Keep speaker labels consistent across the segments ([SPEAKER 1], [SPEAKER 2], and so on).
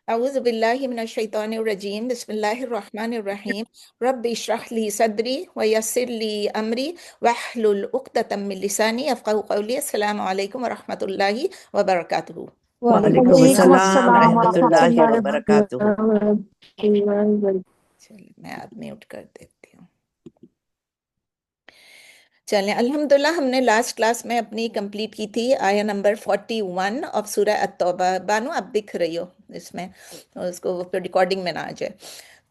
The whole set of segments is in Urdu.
[SPEAKER 1] أعوذ بالله من الشيطان الرجيم بسم الله الرحمن الرحيم رب اشرح لي صدري ويسر لي أمري واحلل عقدة من لساني يفقهوا قولي السلام عليكم ورحمة الله وبركاته.
[SPEAKER 2] وعلیکم
[SPEAKER 3] وعلیکم
[SPEAKER 2] السلام
[SPEAKER 3] السلام
[SPEAKER 2] ورحمۃ
[SPEAKER 3] ورحمۃ اللہ
[SPEAKER 2] اللہ
[SPEAKER 3] وبرکاتہ۔
[SPEAKER 2] وبرکاتہ۔
[SPEAKER 1] چلیے میں اب میوٹ کر دیتی ہوں۔ چلیں الحمدللہ ہم نے لاسٹ کلاس میں اپنی کمپلیٹ کی تھی آیا نمبر 41 آف سورہ التوبہ۔ بانو آپ دکھ رہی ہو اس میں، اس کو ریکارڈنگ میں نہ آ جائے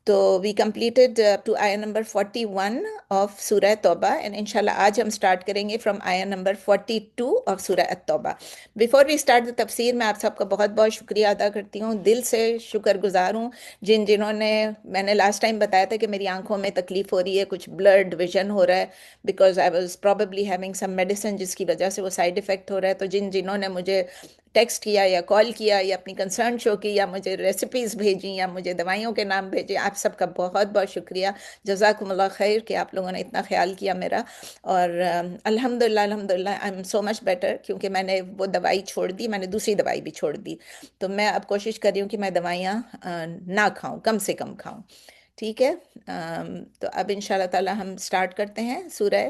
[SPEAKER 1] تو وی کمپلیٹڈ ٹو آیا نمبر 41 آف سورہ توبہ اینڈ انشاءاللہ آج ہم سٹارٹ کریں گے فرام آیا نمبر 42 آف سورہ التوبہ۔ بیفور وی اسٹارٹ دا تفسیر میں آپ سب کا بہت بہت شکریہ ادا کرتی ہوں، دل سے شکر گزار ہوں جنہوں نے، میں نے لاسٹ ٹائم بتایا تھا کہ میری آنکھوں میں تکلیف ہو رہی ہے، کچھ بلرڈ ویژن ہو رہا ہے because I was probably having some medicine جس کی وجہ سے وہ سائیڈ افیکٹ ہو رہا ہے۔ تو جنہوں نے مجھے ٹیکسٹ کیا یا کال کیا یا اپنی کنسرن شو کی یا مجھے ریسیپیز بھیجی یا مجھے دوائیوں کے نام بھیجے، آپ سب کا بہت بہت شکریہ، جزاکم اللہ خیر کہ آپ لوگوں نے اتنا خیال کیا میرا۔ اور الحمدللہ I am so much better, کیونکہ میں نے وہ دوائی چھوڑ دی، میں نے دوسری دوائی بھی چھوڑ دی، تو میں اب کوشش کر رہی ہوں کہ میں دوائیاں نہ کھاؤں، کم سے کم کھاؤں، ٹھیک ہے۔ تو اب انشاءاللہ تعالی ہم سٹارٹ کرتے ہیں سورہ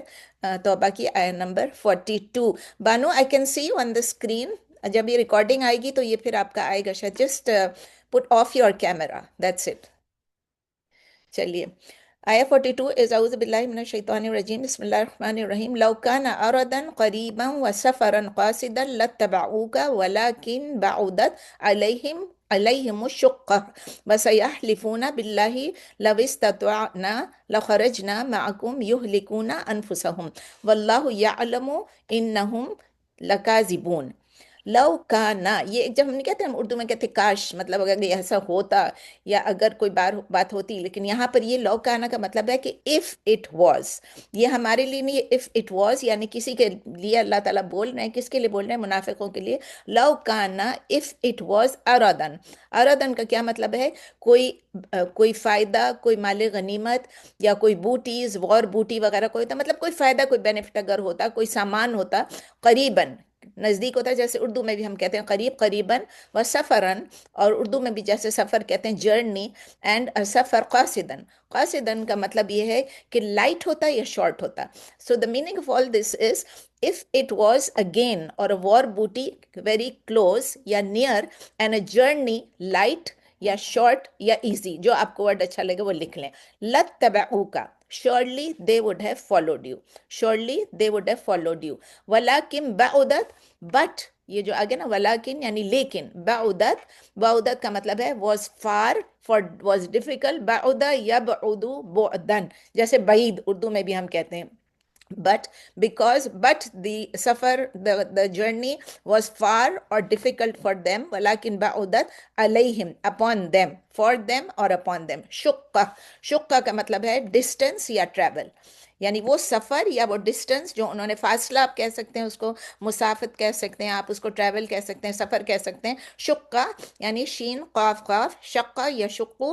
[SPEAKER 1] توبہ کی آیت number 42۔ Bano I can see you on the screen, جب یہ ریکارڈنگ آئے گی تو یہ پھر آپ کا آئے گا شاید، just put of your camera, that's it. چلیے آیا 42 از اعوذ باللہ من الشیطان الرجیم بسم اللہ الرحمن الرحیم لو کان اردا قریبا وسفرا قاصدا لاتبعوک ولکن بعدت علیہم الشقہ وسیحلفون باللہ لو استطعنا لخرجنا معکم یہلکون انفسہم واللہ یعلم انہم لکاذبون۔ لو کانا، یہ جب ہم نے کہتے ہیں، ہم اردو میں کہتے ہیں کاش، مطلب اگر یہ ایسا ہوتا یا اگر کوئی بات ہوتی، لیکن یہاں پر یہ لو کانا کا مطلب ہے کہ if it was، یہ ہمارے لیے نہیں ہے، if it was یعنی کسی کے لیے اللہ تعالیٰ بول رہے ہیں، کس کے لیے بول رہے ہیں؟ منافقوں کے لیے۔ لو کانا if it was ارادن، ارادن کا کیا مطلب ہے؟ کوئی فائدہ، کوئی مال غنیمت یا کوئی بوٹیز، وار بوٹی وغیرہ کوئی ہوتا، مطلب کوئی فائدہ، کوئی بینیفٹ اگر ہوتا، کوئی سامان ہوتا، قریباً نزدیک ہوتا ہے، جیسے اردو میں بھی ہم کہتے ہیں قریب، قریباً، و سفراً، اور اردو میں بھی جیسے سفر کہتے ہیں جرنی، اینڈ سفر قاصداً، قاصداً کا مطلب یہ ہے کہ لائٹ ہوتا یا شارٹ ہوتا۔ So the meaning of all this is if it was a gain or a war booty very close یا near and a journey light یا short یا easy، جو آپ کو ورڈ اچھا لگے وہ لکھ لیں۔ لَتَّبَعُوكَ، surely they would have followed you، surely they would have followed you۔ وَلَكِنْ بَعُدَتْ، but یہ جو آگے نا وَلَكِنْ یعنی لیکن، بعودت کا مطلب ہے was far، was difficult، بعد یبعد بعداً، جیسے بعید اردو میں بھی ہم کہتے ہیں، but the safar, the journey was far or difficult for them، وَلَكِنْ بَعُدَتْ عَلَيْهِمْ، upon them، for them or upon them۔ شقہ کا مطلب ہے distance یا travel، یعنی وہ سفر یا وہ ڈسٹنس جو انہوں نے، فاصلہ آپ کہہ سکتے ہیں اس کو، مسافت کہہ سکتے ہیں آپ اس کو، ٹریول کہہ سکتے ہیں، سفر کہہ سکتے ہیں۔ شقہ یعنی شین قاف قاف، شقہ یشقو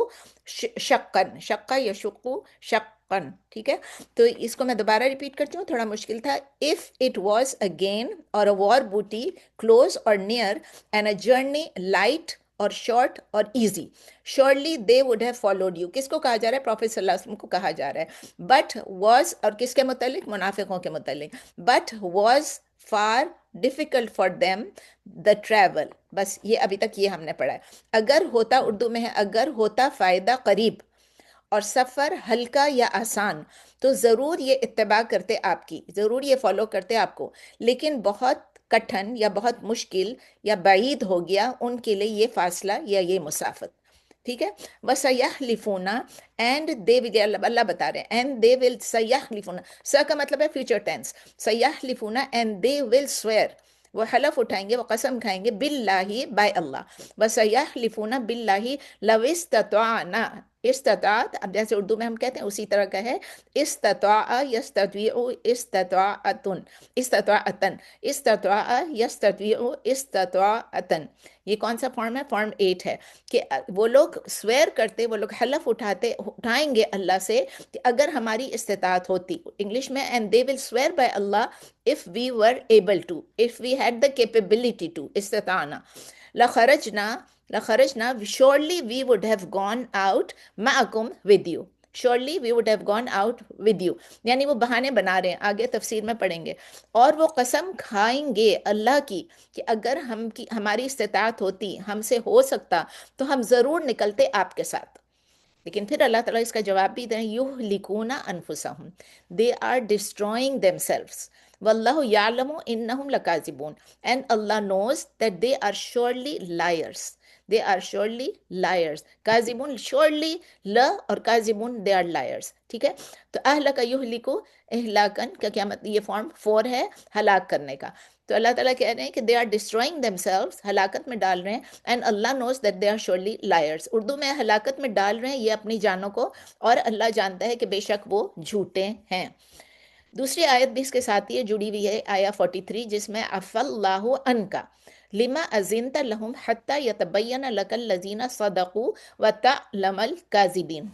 [SPEAKER 1] شقن، شقہ یشقو شقن، ٹھیک ہے۔ تو اس کو میں دوبارہ ریپیٹ کرتی ہوں، تھوڑا مشکل تھا۔ if it was a gain or a war booty close or near and a journey light اور شارٹ اور easy, surely they would have followed you، کس کو کہا جا رہا ہے؟ پروفیٹ صلی اللہ علیہ وسلم کو کہا جا رہا ہے۔ but was، اور کس کے متعلق؟ منافقوں کے متعلق۔ but was far difficult for them the travel، بس یہ ابھی تک یہ ہم نے پڑھا ہے۔ اگر ہوتا، اردو میں ہے اگر ہوتا فائدہ قریب اور سفر ہلکا یا آسان، تو ضرور یہ اتباع کرتے آپ کی، ضرور یہ فالو کرتے آپ کو، لیکن بہت کٹھن یا بہت مشکل یا بعید ہو گیا ان کے لیے یہ فاصلہ یا یہ مسافت، ٹھیک ہے۔ وَسَيَحْلِفُونَ، اینڈ دے ول، اللہ بتا رہے ہیں، اینڈ دے ول، سیحلفون، س کا مطلب ہے فیوچر ٹینس، سیحلفون، اینڈ دے ول سویئر، وہ حلف اٹھائیں گے، وہ قسم کھائیں گے، باللہ، بائی اللہ، وَسَيَحْلِفُونَ بِاللَّهِ لَوْ اسْتَطَعْنَا، استطاعت، اب جیسے اردو میں ہم کہتے ہیں اسی طرح کا ہے، استطاع یستطیع استطاعتن، استطاعتن، استطاع یستطیع استطاعتن، یہ کون سا فارم ہے؟ فارم 8 ہے، کہ وہ لوگ سویر کرتے، وہ لوگ حلف اٹھائیں گے اللہ سے کہ اگر ہماری استطاعت ہوتی، انگلش میں and they will swear by Allah if we were able to، if we had the capability to، استطاعنا، لخرجنا لخرجنا surely we would have gone out معكم with you. surely we would have gone out with you. یعنی وہ بہانے بنا رہے ہیں، آگے تفسیر میں پڑھیں گے. اور وہ قسم کھائیں گے اللہ کی کہ اگر ہماری استطاعت ہوتی، ہم سے ہو سکتا تو ہم ضرور نکلتے آپ کے ساتھ. لیکن پھر اللہ تعالیٰ اس کا جواب بھی دیں، یہلکون انفسہم، they are destroying themselves, واللہ یعلم انہم لکاذبون، and Allah knows that they are surely liars. They are surely liars. کاذبون شیورلی اور کاذبون دے آر لائرس. ٹھیک ہے. تو اہلک یہلکو اہلاکن کا کیا مطلب؟ یہ فارم 4 ہے ہلاک کرنے کا. تو اللہ تعالیٰ کہہ رہے ہیں کہ they are destroying themselves, ہلاکت میں ڈال رہے ہیں. And Allah knows that they are surely liars. Urdu میں ہلاکت میں ڈال رہے ہیں یہ اپنی جانوں کو، اور اللہ جانتا ہے کہ بے شک وہ جھوٹے ہیں. دوسری آیت بھی اس کے ساتھ ہی جڑی ہوئی ہے، آیا 43، جس میں عفا اللہ عنک لما اذنت لهم حتى يتبين لك الذين صدقوا وتعلم الكاذبین.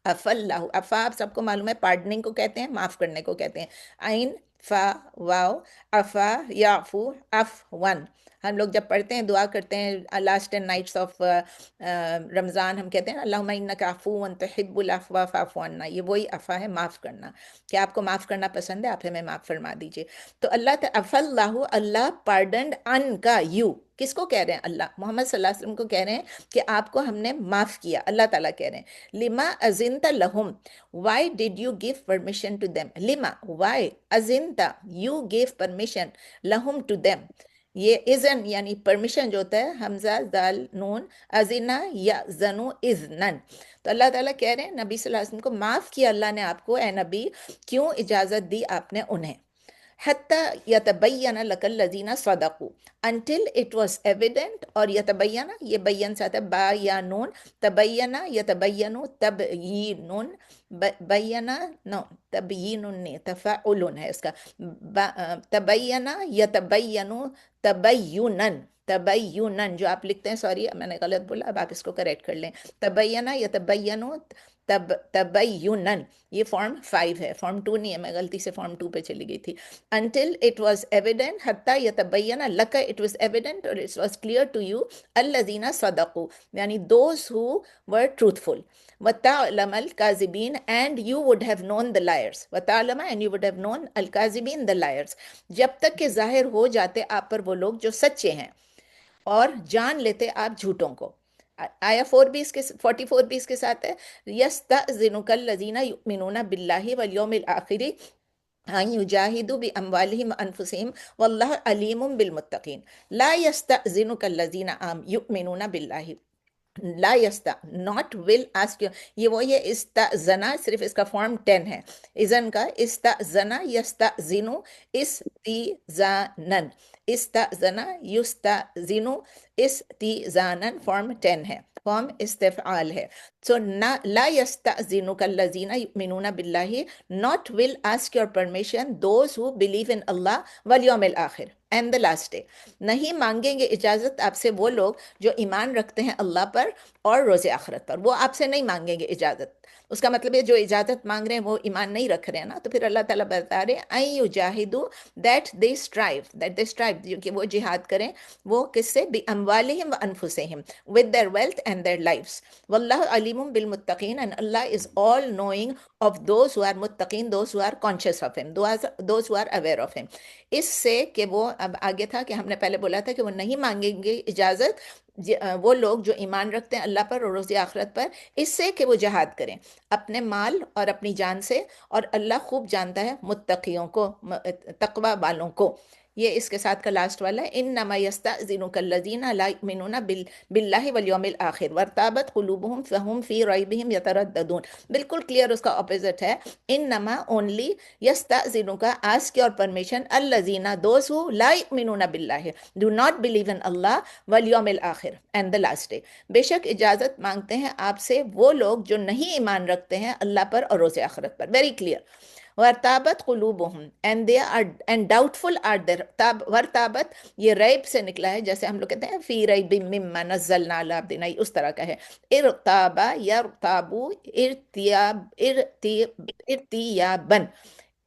[SPEAKER 1] عفا اللہ، عفا آپ سب کو معلوم ہے پارڈننگ کو کہتے ہیں، معاف کرنے کو کہتے ہیں. عین فا واو، عفا یعفو عفون. ہم لوگ جب پڑھتے ہیں دعا کرتے ہیں لاسٹ 10 نائٹس آف رمضان، ہم کہتے ہیں اللہم انک عفو تحب العفو فاعف عنا. یہ وہی عفا ہے، معاف کرنا، کہ آپ کو معاف کرنا پسند ہے، آپ ہمیں معاف فرما دیجئے. تو اللہ عفا اللہ، اللہ پارڈنڈ ان کا یو. کس کو کہہ رہے ہیں؟ اللہ محمد صلی اللہ علیہ وسلم کو کہہ رہے ہیں کہ آپ کو ہم نے معاف کیا. اللہ تعالیٰ کہہ رہے ہیں لما ازنت لہم، why did you give permission to them. لما، why ازنت، you gave permission لہم to them. یہ اذن یعنی پرمیشن جو ہوتا ہے، حمزہ دال نون، ازنا یا زنو اذنن. تو اللہ تعالیٰ کہہ رہے ہیں نبی صلی اللہ علیہ وسلم کو معاف کیا اللہ نے آپ کو، اے نبی. کیوں اجازت دی آپ نے انہیں؟ حتی یتبین لک الذین صدقوا، until it was evident. اور یتبین، یہ بین سے آتا ہے با یا نون، تبین یتبین تبیینن، بینا نو تبیینن نہیں، تفاعل ہے اس کا. تبین یتبین تبینن، تبینن جو آپ لکھتے ہیں، سوری میں نے غلط بولا، اب آپ اس کو کریکٹ کر لیں. تبین یتبین تبینن، یہ فارم 5 ہے، فارم 2 نہیں ہے، میں غلطی سے فارم 2 پہ چلی گئی تھی. until it was evident، حتی یتبین لک، it was evident or it was clear to you، الذین صدقوا یعنی those who were truthful. وَتَعْلَمَ الْكَاذِبِينَ and you would have known the liars. وَتَعْلَمَ and you would have known الْكَاذِبِينَ the liars. جب تک کہ ظاہر ہو جاتے آپ پر وہ لوگ جو سچے ہیں، اور جان لیتے آپ جھوٹوں کو. آیا 4 بھی اس کے 44 بھی اس کے ساتھ ہے. یستأذنک الذین یؤمنون باللہ والیوم الآخر ان یجاہدوا باموالہم وانفسہم واللہ علیم بالمتقین. لا یستأذنک الذین یؤمنون باللہ، لا یستا ناٹ ول آسک. یہ وہی ہے استأذنا، صرف اس کا فارم 10 ہے اذن کا. استأذنا یستأذنو استیذانن، استأذنا یستأذنو استیذانن، فارم 10 ہے، فارم استفعال ہے. سو لا یستأذنک الذین یؤمنون باللہ، not will ask your permission those who believe in Allah volume الآخر and the last day. نہیں مانگیں گے اجازت آپ سے وہ لوگ جو ایمان رکھتے ہیں اللہ پر اور روز آخرت پر. وہ آپ سے نہیں مانگیں گے اجازت. اس کا مطلب ہے جو اجازت مانگ رہے ہیں وہ ایمان نہیں رکھ رہے ہیں نا. تو پھر اللہ تعالیٰ بتا رہے ہیں این یجاہدوا، دیٹ دے اسٹرائیو کہ وہ جہاد کریں. وہ کس سے؟ باموالہم وانفسہم، with their wealth and their lives. واللہ علیم بالمتقین and Allah is all knowing of those who are متقین، those who are conscious of him، those who are aware of him. اس سے کہ وہ اب آگے تھا کہ ہم نے پہلے بولا تھا کہ وہ نہیں مانگیں گے اجازت وہ لوگ جو ایمان رکھتے ہیں اللہ پر اور روز آخرت پر، اس سے کہ وہ جہاد کریں اپنے مال اور اپنی جان سے. اور اللہ خوب جانتا ہے متقیوں کو، تقوی والوں کو. یہ اس کے ساتھ کا لاسٹ والا ہے، انما یستأذنک الذین لا یؤمنون باللہ والیوم الآخر وارتابت قلوبہم فہم فی ریبہم یترددون. بالکل کلیئر اس کا اپوزٹ ہے. انما اونلی یستأذنک آسک یور پرمیشن الذین دوز ہو لا یؤمنون باللہ do not believe in Allah volume الآخر اینڈ دا لاسٹ ڈے. بے شک اجازت مانگتے ہیں آپ سے وہ لوگ جو نہیں ایمان رکھتے ہیں اللہ پر اور روز آخرت پر. Very clear. وَارْتَابَتْ قُلُوبُهُمْ and doubtful are their. وَارْتَابَتْ یہ ریب سے نکلا ہے، جیسے ہم لوگ کہتے ہیں فی ریب مما نزلنا علی عبدنا، اس طرح کا ہے. ارتابا یرتابو ارتیابن،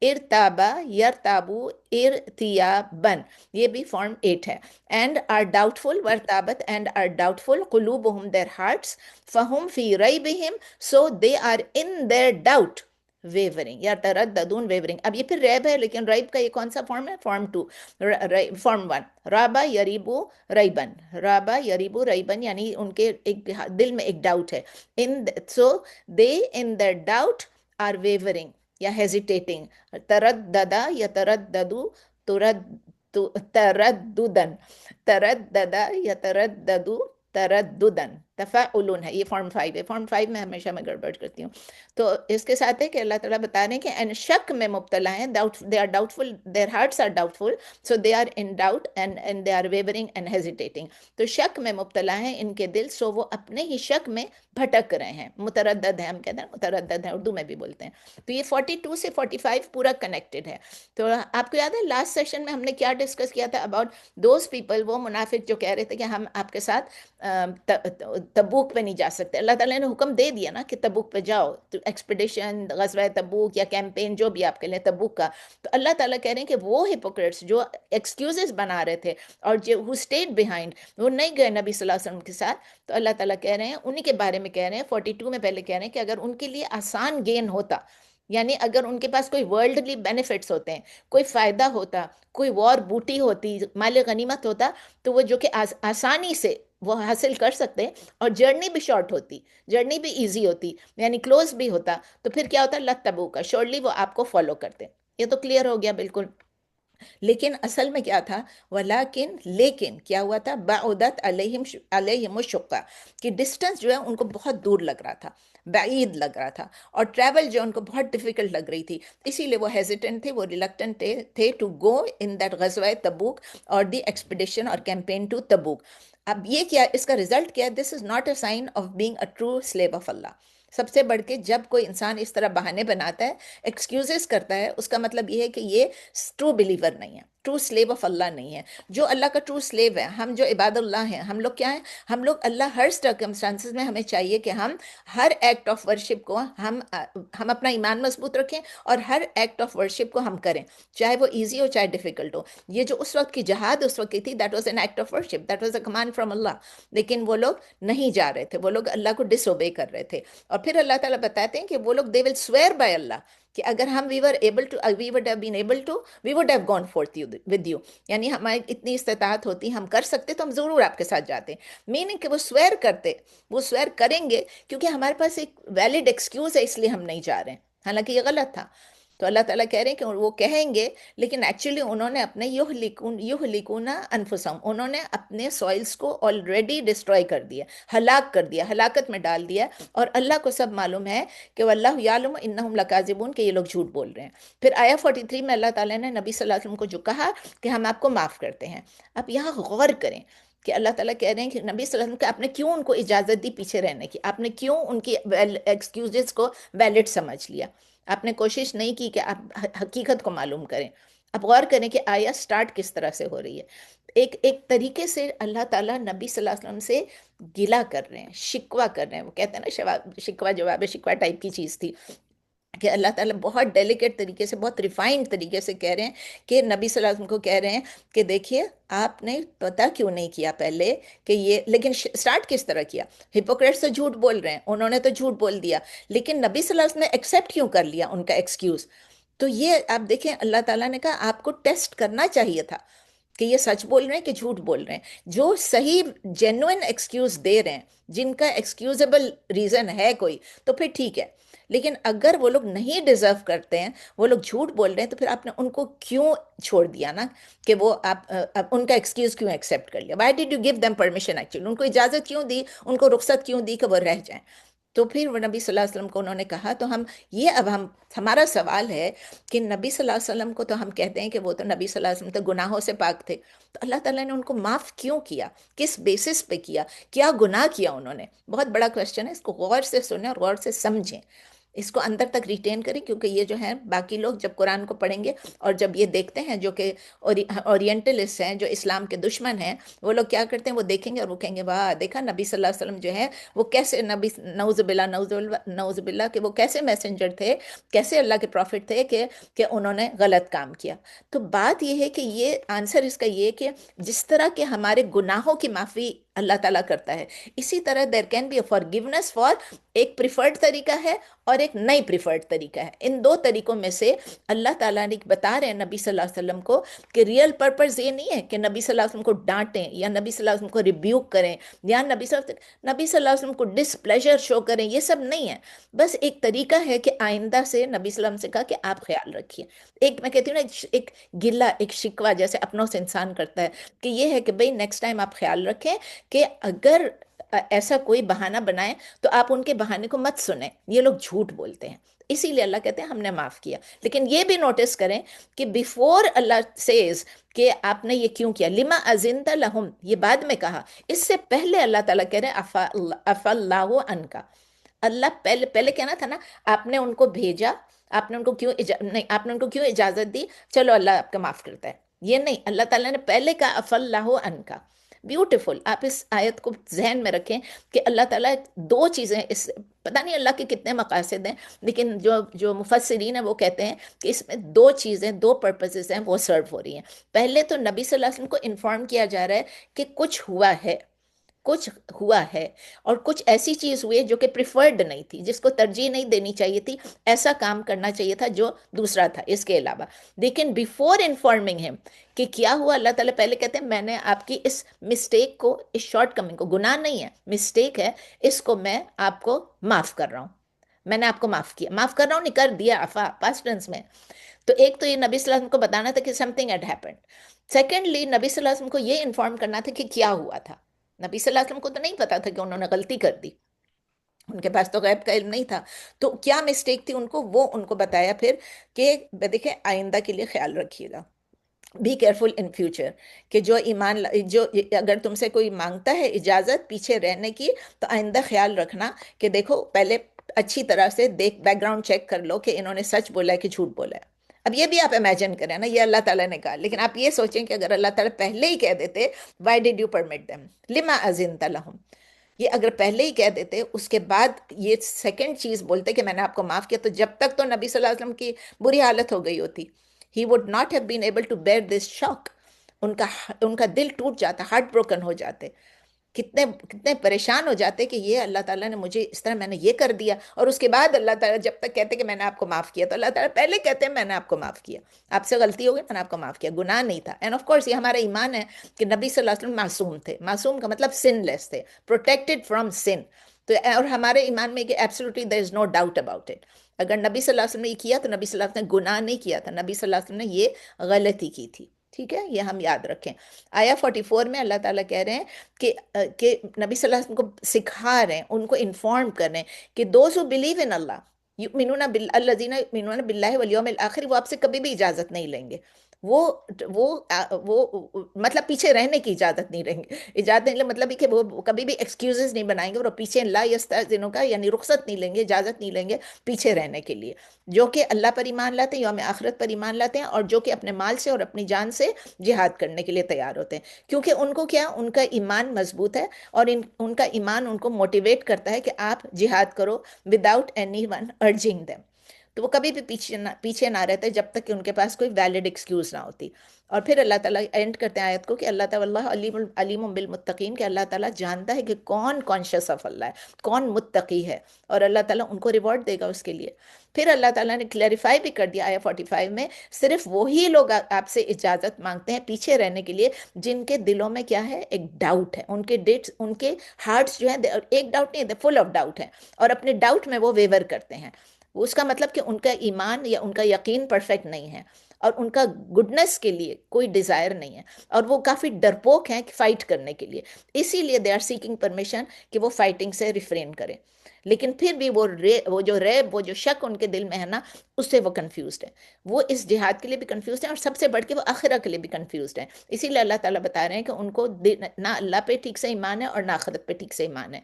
[SPEAKER 1] ارتابا یرتابو ارتیابن، یہ بھی فارم 8 ہے. اینڈ آر ڈاؤٹ فل، ورتابت اینڈ آر ڈاؤٹ فل قلوبہم their hearts فہم فی ریبہم so they are in their doubt wavering یا ترددون ویورنگ. اب یہ پھر ریب ہے، لیکن ریب کا یہ کون سا فارم ہے؟ فارم 2. فارم 1 رابا یریبو ریبن، رابا یریبو ریبن یعنی ان کے ایک دل میں ایک ڈاؤٹ ہے. سو دے ان their doubt are wavering یا hesitating. ترددا یا ترددو ترددن، ترددا یا ترددو ترددن. تفاعلون ہے، یہ فارم 5 ہے. فارم 5 میں ہمیشہ میں گڑبڑ کرتی ہوں. تو اس کے ساتھ ہے کہ اللہ تعالیٰ بتا رہے ہیں کہ ان شک میں مبتلا ہیں. They are doubtful, their hearts are doubtful so they are in doubt and they are wavering and hesitating. تو شک میں مبتلا ہیں ان کے دل، سو وہ اپنے ہی شک میں بھٹک رہے ہیں. متردد ہیں، ہم کہتے ہیں متردد ہیں، اردو میں بھی بولتے ہیں. تو یہ 42 سے 45 پورا کنیکٹڈ ہے. تو آپ کو یاد ہے لاسٹ سیشن میں ہم نے کیا ڈسکس کیا تھا اباؤٹ دوز پیپل، وہ منافق جو کہہ رہے تھے کہ ہم آپ کے ساتھ تبوک پہ نہیں جا سکتے. اللہ تعالیٰ نے حکم دے دیا نا کہ تبوک پہ جاؤ، تو ایکسپیڈیشن غزوہ تبوک یا کیمپین جو بھی آپ کے لیں تبوک کا. تو اللہ تعالیٰ کہہ رہے ہیں کہ وہ ہپوکریٹس جو ایکسکیوزز بنا رہے تھے اور جو ہو اسٹیڈ بیہائنڈ، وہ نہیں گئے نبی صلی اللہ علیہ وسلم کے ساتھ. تو اللہ تعالیٰ کہہ رہے ہیں انہی کے بارے میں کہہ رہے ہیں 42 میں پہلے کہہ رہے ہیں کہ اگر ان کے لیے آسان گین ہوتا، یعنی اگر ان کے پاس کوئی ورلڈلی بینیفٹس ہوتے ہیں، کوئی فائدہ ہوتا، کوئی وار بوٹی ہوتی، مال غنیمت ہوتا، تو وہ جو کہ آسانی سے وہ حاصل کر سکتے، اور جرنی بھی شارٹ ہوتی، جرنی بھی ایزی ہوتی، یعنی کلوز بھی ہوتا، تو پھر کیا ہوتا؟ لتبو کا شورلی وہ آپ کو فالو کرتے. یہ تو کلیئر ہو گیا بالکل. لیکن اصل میں کیا تھا؟ ولیکن لیکن کیا ہوا تھا؟ بعدت علیہم الشقہ، کہ ڈسٹنس جو ہے ان کو بہت دور لگ رہا تھا، بعید لگ رہا تھا، اور ٹریول جو ان کو بہت ڈیفیکلٹ لگ رہی تھی. اسی لیے وہ ہیزیٹنٹ تھے، وہ ریلکٹنٹ تھے ٹو گو ان دیٹ غزوہ تبوک اور دی ایکسپیڈیشن اور کیمپین ٹو تبوک. اب یہ کیا، اس کا ریزلٹ کیا ہے؟ This is not a sign of being a true slave of Allah. سب سے بڑھ کے جب کوئی انسان اس طرح بہانے بناتا ہے، ایکسکیوزز کرتا ہے، اس کا مطلب یہ ہے کہ یہ ٹرو بلیور نہیں ہے، ٹرو سلیو آف اللہ نہیں ہے. جو اللہ کا ٹرو سلیو ہے، ہم جو عباد اللہ ہیں، ہم لوگ کیا ہیں؟ ہم لوگ اللہ ہر سرکمسٹانسز میں ہمیں چاہیے کہ ہم ہر ایکٹ آف ورشپ کو ہم اپنا ایمان مضبوط رکھیں، اور ہر ایکٹ آف ورشپ کو ہم کریں، چاہے وہ ایزی ہو چاہے ڈیفیکلٹ ہو. یہ جو اس وقت کی جہاد اس وقت کی تھی، that was an act of worship, that was a command from Allah. لیکن وہ لوگ نہیں جا رہے تھے، وہ لوگ اللہ کو ڈس اوبے کر رہے تھے. اور پھر اللہ تعالیٰ بتاتے ہیں کہ وہ لوگ دے ول سویئر بائی اللہ کہ اگر ہم we would have been able to we would have gone forth with you, یعنی ہماری اتنی استطاعت ہوتی، ہم کر سکتے تو ہم ضرور آپ کے ساتھ جاتے. میننگ کہ وہ سویئر کرتے، وہ سویئر کریں گے کیونکہ ہمارے پاس ایک ویلڈ ایکسکیوز ہے، اس لیے ہم نہیں جا رہے ہیں، حالانکہ یہ غلط تھا. تو اللہ تعالیٰ کہہ رہے ہیں کہ وہ کہیں گے، لیکن ایکچولی انہوں نے اپنے یہلکون انفسہم، انہوں نے اپنے سوائلز کو آلریڈی ڈسٹروائے کر دیا، ہلاک کر دیا، ہلاکت میں ڈال دیا. اور اللہ کو سب معلوم ہے کہ واللہ یعلم انہم لکاذبون، کہ یہ لوگ جھوٹ بول رہے ہیں. پھر آیا 43 میں اللہ تعالیٰ نے نبی صلی اللہ علیہ وسلم کو جو کہا کہ ہم آپ کو معاف کرتے ہیں. اب یہاں غور کریں کہ اللہ تعالیٰ کہہ رہے ہیں کہ نبی صلی اللہ علیہ وسلم کہ آپ نے کیوں ان کو اجازت دی پیچھے رہنے کی، آپ نے کیوں ان کی ایکسکیوزز کو ویلڈ سمجھ لیا، آپ نے کوشش نہیں کی کہ آپ حقیقت کو معلوم کریں. اب غور کریں کہ آیا سٹارٹ کس طرح سے ہو رہی ہے. ایک طریقے سے اللہ تعالیٰ نبی صلی اللہ علیہ وسلم سے گلا کر رہے ہیں، شکوہ کر رہے ہیں. وہ کہتے ہیں نا شکوہ جواب شکوہ ٹائپ کی چیز تھی، کہ اللہ تعالیٰ بہت ڈیلیکیٹ طریقے سے، بہت ریفائنڈ طریقے سے کہہ رہے ہیں کہ نبی صلی اللہ علیہ وسلم کو کہہ رہے ہیں کہ دیکھیے آپ نے پتہ کیوں نہیں کیا پہلے کہ یہ، لیکن سٹارٹ کس طرح کیا؟ ہپوکریٹس تو جھوٹ بول رہے ہیں، انہوں نے تو جھوٹ بول دیا، لیکن نبی صلی اللہ علیہ وسلم نے ایکسیپٹ کیوں کر لیا ان کا ایکسکیوز؟ تو یہ آپ دیکھیں اللہ تعالیٰ نے کہا آپ کو ٹیسٹ کرنا چاہیے تھا کہ یہ سچ بول رہے ہیں کہ جھوٹ بول رہے ہیں. جو صحیح جینوئن ایکسکیوز دے رہے ہیں، جن کا ایکسکیوزیبل ریزن ہے کوئی، تو پھر ٹھیک ہے. لیکن اگر وہ لوگ نہیں ڈیزرو کرتے ہیں، وہ لوگ جھوٹ بول رہے ہیں، تو پھر آپ نے ان کو کیوں چھوڑ دیا نا کہ وہ آپ ان کا ایکسکیوز کیوں ایکسیپٹ کر لیا؟ Why did you give them permission? Actually ان کو اجازت کیوں دی، ان کو رخصت کیوں دی کہ وہ رہ جائیں؟ تو پھر وہ نبی صلی اللہ علیہ وسلم کو انہوں نے کہا، تو ہمارا سوال ہے کہ نبی صلی اللہ علیہ وسلم کو تو ہم کہتے ہیں کہ وہ تو نبی صلی اللہ علیہ وسلم تو گناہوں سے پاک تھے، تو اللہ تعالیٰ نے ان کو معاف کیوں کیا؟ کس بیسس پہ کیا؟ کیا گناہ کیا انہوں نے؟ بہت بڑا کویشچن ہے، اس کو غور سے سنیں اور غور سے سمجھیں. اس کو اندر تک ریٹین کریں، کیونکہ یہ جو ہے باقی لوگ جب قرآن کو پڑھیں گے اور جب یہ دیکھتے ہیں جو کہ اورینٹلسٹ ہیں، جو اسلام کے دشمن ہیں، وہ لوگ کیا کرتے ہیں، وہ دیکھیں گے اور وہ کہیں گے واہ دیکھا نبی صلی اللہ علیہ وسلم جو ہے وہ کیسے نبی، نعوذ باللہ نعوذ باللہ نعوذ باللہ، کہ وہ کیسے میسنجر تھے، کیسے اللہ کے پروفٹ تھے کہ انہوں نے غلط کام کیا۔ تو بات یہ ہے کہ یہ آنسر اس کا یہ کہ جس طرح کہ ہمارے گناہوں کی معافی اللہ تعالیٰ کرتا ہے، اسی طرح there can be a forgiveness for ایک پریفرڈ طریقہ ہے اور ایک نئی پریفرڈ طریقہ ہے۔ ان دو طریقوں میں سے اللہ تعالیٰ نے بتا رہے ہیں نبی صلی اللہ علیہ وسلم کو کہ ریئل پرپز یہ نہیں ہے کہ نبی صلی اللہ علیہ وسلم کو ڈانٹیں یا نبی صلی اللہ علیہ وسلم کو ریبیوک کریں یا نبی صلی اللہ علیہ وسلم کو ڈس پلیجر شو کریں، یہ سب نہیں ہے۔ بس ایک طریقہ ہے کہ آئندہ سے نبی صلی اللہ علیہ وسلم سے کہا کہ آپ خیال رکھیے۔ ایک میں کہتی ہوں نا ایک گلہ، ایک شکوہ جیسے اپنوں سے انسان کرتا ہے، کہ یہ ہے کہ بھئی نیکسٹ ٹائم آپ خیال رکھیں کہ اگر ایسا کوئی بہانہ بنائے تو آپ ان کے بہانے کو مت سنیں، یہ لوگ جھوٹ بولتے ہیں۔ اسی لیے اللہ کہتے ہیں ہم نے معاف کیا۔ لیکن یہ بھی نوٹس کریں کہ بیفور اللہ سیز کہ آپ نے یہ کیوں کیا، لما اذنت لہم، یہ بعد میں کہا، اس سے پہلے اللہ تعالیٰ کہہ رہے ہیں عفا اللہ عنکا۔ اللہ پہلے پہلے کہنا تھا نا، آپ نے ان کو بھیجا، آپ نے ان کو کیوں نہیں، آپ نے ان کو کیوں اجازت دی، چلو اللہ آپ کا معاف کرتا ہے، یہ نہیں، اللہ تعالیٰ نے پہلے کہا عفا اللہ عنکا۔ بیوٹیفل، آپ اس آیت کو ذہن میں رکھیں کہ اللہ تعالیٰ دو چیزیں، اس پتہ نہیں اللہ کے کتنے مقاصد ہیں، لیکن جو مفسرین ہیں وہ کہتے ہیں کہ اس میں دو چیزیں، دو پرپسز ہیں وہ سرو ہو رہی ہیں۔ پہلے تو نبی صلی اللہ علیہ وسلم کو انفارم کیا جا رہا ہے کہ کچھ ہوا ہے، کچھ ہوا ہے، اور کچھ ایسی چیز ہوئی ہے جو کہ پریفرڈ نہیں تھی، جس کو ترجیح نہیں دینی چاہیے تھی، ایسا کام کرنا چاہیے تھا جو دوسرا تھا اس کے علاوہ۔ لیکن بیفور انفارمنگ ہم کہ کیا ہوا، اللہ تعالیٰ پہلے کہتے ہیں میں نے آپ کی اس مسٹیک کو، اس شارٹ کمنگ کو، گناہ نہیں ہے مسٹیک ہے، اس کو میں آپ کو معاف کر رہا ہوں، میں نے آپ کو معاف کیا، معاف کر رہا ہوں نہیں، کر دیا، عفا پاسٹ ٹینس میں۔ تو ایک تو یہ نبی صلی اللہ علیہ وسلم کو بتانا تھا کہ something at happened. Secondly نبی صلی اللہ علیہ وسلم کو یہ انفارم کرنا تھا کہ کیا ہوا تھا۔ نبی صلی اللہ علیہ وسلم کو تو نہیں پتا تھا کہ انہوں نے غلطی کر دی، ان کے پاس تو غیب کا علم نہیں تھا، تو کیا مسٹیک تھی ان کو، وہ ان کو بتایا پھر کہ دیکھیں آئندہ کے لیے خیال رکھیے گا، بی کیئرفل ان فیوچر، کہ جو ایمان جو اگر تم سے کوئی مانگتا ہے اجازت پیچھے رہنے کی، تو آئندہ خیال رکھنا کہ دیکھو پہلے اچھی طرح سے دیکھ، بیک گراؤنڈ چیک کر لو کہ انہوں نے سچ بولا ہے کہ جھوٹ بولا ہے۔ اب یہ بھی آپ امیجن کریں نا، یہ اللہ تعالیٰ نے کہا، لیکن آپ یہ سوچیں کہ اگر اللہ تعالیٰ پہلے ہی کہہ دیتے Y did you permit them لما اذنت لہم، یہ اگر پہلے ہی کہہ دیتے، اس کے بعد یہ سیکنڈ چیز بولتے کہ میں نے آپ کو معاف کیا، تو جب تک تو نبی صلی اللہ علیہ وسلم کی بری حالت ہو گئی ہوتی، he would not have been able to bear this shock, ان کا ان کا دل ٹوٹ جاتا، ہارٹ بروکن ہو جاتے، کتنے کتنے پریشان ہو جاتے کہ یہ اللہ تعالیٰ نے مجھے اس طرح، میں نے یہ کر دیا، اور اس کے بعد اللہ تعالیٰ جب تک کہتے کہ میں نے آپ کو معاف کیا، تو اللہ تعالیٰ پہلے کہتے ہیں میں نے آپ کو معاف کیا، آپ سے غلطی ہو گئی میں نے آپ کو معاف کیا، گناہ نہیں تھا۔ اینڈ آف کورس یہ ہمارا ایمان ہے کہ نبی صلی اللہ علیہ وسلم معصوم تھے، معصوم کا مطلب سن لیس تھے، پروٹیکٹڈ فرام سن، تو اور ہمارے ایمان میں کہ absolutely there is no doubt about it, اگر نبی صلی اللہ علیہ وسلم نے یہ کیا تو نبی صلی اللہ علیہ وسلم نے گناہ نہیں کیا تھا، نبی صلی اللہ علیہ وسلم نے یہ غلطی کی تھی۔ ٹھیک ہے، یہ ہم یاد رکھیں۔ آیا 44 میں اللہ تعالیٰ کہہ رہے ہیں کہ نبی صلی اللہ علیہ وسلم کو سکھا رہے ہیں، ان کو انفارم کر رہے ہیں کہ دوز ہو بلیو ان اللہ یؤمنون الذین یؤمنون باللہ والیوم الآخر، وہ آپ سے کبھی بھی اجازت نہیں لیں گے، وہ وہ وہ مطلب پیچھے رہنے کی اجازت نہیں رہیں گے، اجازت نہیں مطلب کہ وہ کبھی بھی ایکسکیوزز نہیں بنائیں گے، وہ پیچھے لا یستأذنون کا یعنی رخصت نہیں لیں گے، اجازت نہیں لیں گے پیچھے رہنے کے لیے، جو کہ اللہ پر ایمان لاتے ہیں، یوم آخرت پر ایمان لاتے ہیں، اور جو کہ اپنے مال سے اور اپنی جان سے جہاد کرنے کے لیے تیار ہوتے ہیں، کیونکہ ان کو کیا، ان کا ایمان مضبوط ہے، اور ان کا ایمان ان کو موٹیویٹ کرتا ہے کہ آپ جہاد کرو without any one urging them, تو وہ کبھی بھی پیچھے نہ رہتے جب تک کہ ان کے پاس کوئی ویلڈ ایکسکیوز نہ ہوتی۔ اور پھر اللہ تعالیٰ اینڈ کرتے ہیں آیت کو کہ اللہ تعالیٰ علیم بالمتقین، کہ اللہ تعالیٰ جانتا ہے کہ کون کانشیس آف اللہ ہے، کون متقی ہے، اور اللہ تعالیٰ ان کو ریوارڈ دے گا اس کے لیے۔ پھر اللہ تعالیٰ نے کلیریفائی بھی کر دیا آیا 45 میں، صرف وہی لوگ آپ سے اجازت مانگتے ہیں پیچھے رہنے کے لیے جن کے دلوں میں کیا ہے، ایک ڈاؤٹ ہے، ان کے ہارٹس جو ہیں ایک ڈاؤٹ نہیں ہے، فل آف ڈاؤٹ ہیں، اور اپنے ڈاؤٹ میں وہ ویور کرتے ہیں، اس کا مطلب کہ ان کا ایمان یا ان کا یقین پرفیکٹ نہیں ہے، اور ان کا گڈنس کے لیے کوئی ڈیزائر نہیں ہے، اور وہ کافی ڈرپوک ہیں فائٹ کرنے کے لیے، اسی لیے دے آر سیکنگ پرمیشن کہ وہ فائٹنگ سے ریفرین کریں، لیکن پھر بھی وہ جو شک ان کے دل میں ہے نا، اس سے وہ کنفیوزڈ ہیں، وہ اس جہاد کے لیے بھی کنفیوزڈ ہیں، اور سب سے بڑھ کے وہ آخرہ کے لیے بھی کنفیوزڈ ہیں، اسی لیے اللہ تعالیٰ بتا رہے ہیں کہ ان کو نہ اللہ پہ ٹھیک سے ایمان ہے اور نہ آخرت پہ ٹھیک سے ایمان ہے۔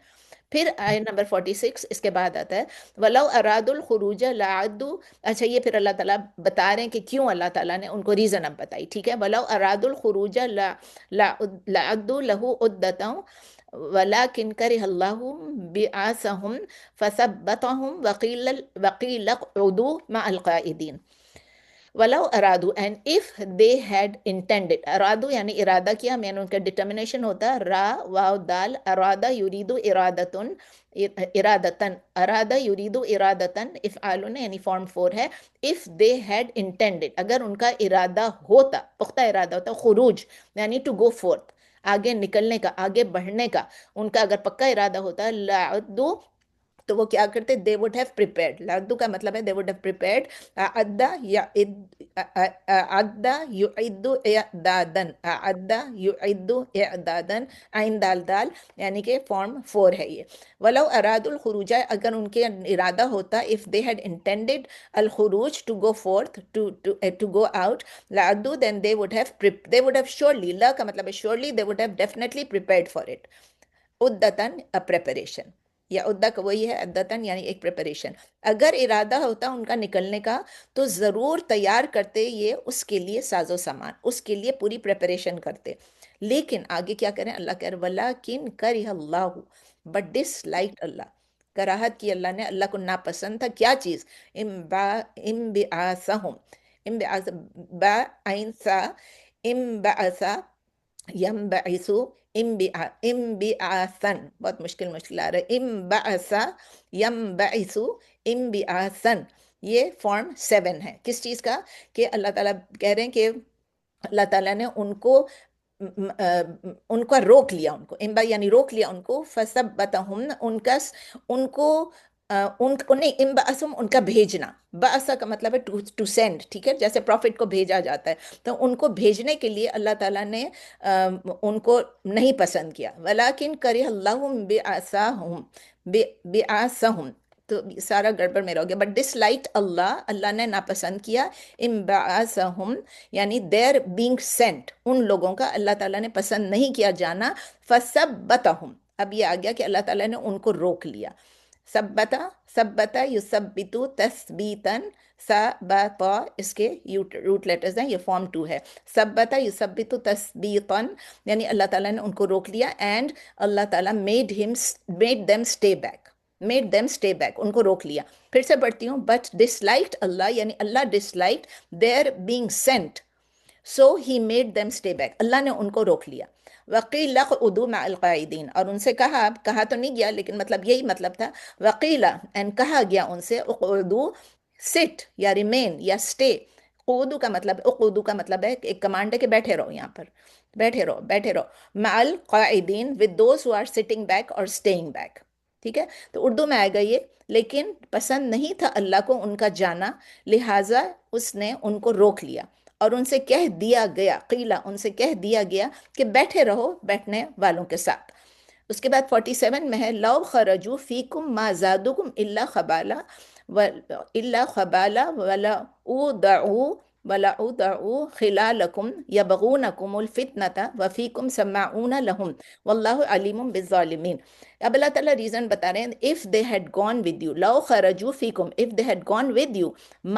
[SPEAKER 1] پھر آئے نمبر 46 اس کے بعد آتا ہے وَلَوْ أَرَادُوا الْخُرُوجَ لَعَدُّوا. اچھا یہ پھر اللہ تعالیٰ بتا رہے ہیں کہ کیوں اللہ تعالیٰ نے ان کو ریزن اب بتائی. ٹھیک ہے. وَلَوْ أَرَادُوا الْخُرُوجَ لَعَدُّوا لَهُ عُدَّةً وَلَكِنْ كَرِهَ اللَّهُ بِعَاثَهُمْ فَثَبَّطَهُمْ وَقِيلَ اقْعُدُوا مَعَ الْقَاعِدِينَ. وَلَوْ أَرَادُوا and if they had intended. ارادو یعنی ارادہ کیا، میں نے ان کا ڈٹرمنیشن ہوتا ہے را واو دال. ارادہ یریدو ارادتن، ارادتن ارادہ یریدو ارادتن افعالن یعنی فارم 4 ہے. if they had intended اگر ان کا ارادہ ہوتا، پختہ ارادہ ہوتا، خروج یعنی to go forth، آگے نکلنے کا، آگے بڑھنے کا، ان کا اگر پکا ارادہ ہوتا لعدو تو وہ کیا کرتے they would have prepared. لعدو کا مطلب ہے they would have prepared. اعد اعد یعد اعدادن، اعد یعد اعدادن، عین دال دال یعنی کہ فارم 4 ہے یہ. ولو اراد الخروج اگر ان کے ارادہ ہوتا if they had intended الخروج to go forth to go out لعدو then they would have surely. لا کا مطلب ہے surely they would have definitely prepared for it. عدتاً preparation، یا عدہ کا وہی ہے عدتاً یعنی ایک پریپریشن. اگر ارادہ ہوتا ان کا نکلنے کا تو ضرور تیار کرتے یہ اس کے لیے ساز و سامان، اس کے لیے پوری پریپریشن کرتے. لیکن آگے کیا کریں، اللہ کہہ رہے وَلَٰكِن كَرِهَ اللَّهُ بٹ ڈس لائک اللہ، کراہت کی اللہ نے، اللہ کو ناپسند تھا کیا چیز، انبعاثهم با عین سا انبعثا ینبعث انبعاثن، بہت مشکل آ رہا ہے، انبعثا ینبعث انبعاثن. یہ فارم 7 ہے کس چیز کا، کہ اللہ تعالیٰ کہہ رہے ہیں کہ اللہ تعالیٰ نے ان کو روک لیا، ان کو امبا یعنی روک لیا ان کو، فثبتہم ان کو نہیں امبعثم ان کا بھیجنا، بعث کا مطلب ہے ٹو سینڈ. ٹھیک ہے، جیسے پروفٹ کو بھیجا جاتا ہے تو ان کو بھیجنے کے لیے اللہ تعالیٰ نے ان کو نہیں پسند کیا. ولیکن کرہ اللہ بعثاہم بعثہم، تو سارا گڑبڑ میں رہ گیا، بٹ ڈس لائٹ اللہ، اللہ نے ناپسند کیا انبعاثہم یعنی دیر بینگ سینٹ، ان لوگوں کا اللہ تعالیٰ نے پسند نہیں کیا جانا. فثبتہم، اب یہ آ گیا کہ اللہ تعالیٰ نے ان کو روک لیا. ثبتا یثبتو تثبیتاً، ثبتا اس کے روٹ لیٹرز ہیں، یہ فارم 2 ہے. ثبتا یثبتو تثبیتاً یعنی اللہ تعالیٰ نے ان کو روک لیا، اینڈ اللہ تعالیٰ made them stay back، ان کو روک لیا. پھر سے پڑھتی ہوں، بٹ disliked اللہ یعنی اللہ disliked their being sent so he made them stay back، اللہ نے ان کو روک لیا. وقیل اقعدوا مع القاعدین، اور ان سے کہا تو نہیں گیا لیکن مطلب یہی مطلب تھا، وقیل اینڈ کہا گیا ان سے، اقعدوا سٹ یا ریمین یا اسٹے. اقعدوا کا مطلب ہے ایک کمانڈ ہے کہ بیٹھے رہو، یہاں پر بیٹھے رہو مع القاعدین with those who are sitting back or staying back. ٹھیک ہے، تو اردو میں آئے گا یہ، لیکن پسند نہیں تھا اللہ کو ان کا جانا، لہٰذا اس نے ان کو روک لیا اور ان سے کہہ دیا گیا، قیلہ ان سے کہہ دیا گیا کہ بیٹھے رہو بیٹھنے والوں کے ساتھ. اس کے بعد 47 میں ہے لو خرجوا فیکم ما زادوکم الا خبالا وَلَأَوْضَعُوا خِلَالَكُمْ يَبْغُونَكُمُ الْفِتْنَةَ وَفِيكُمْ سَمَّاعُونَ لَهُمْ وَاللَّهُ عَلِيمٌ بِالظَّالِمِينَ. اب اللہ تعالیٰ ریزن بتا رہے ہیں، if they had gone with you، love خرجوا فیکم، if they had gone with you،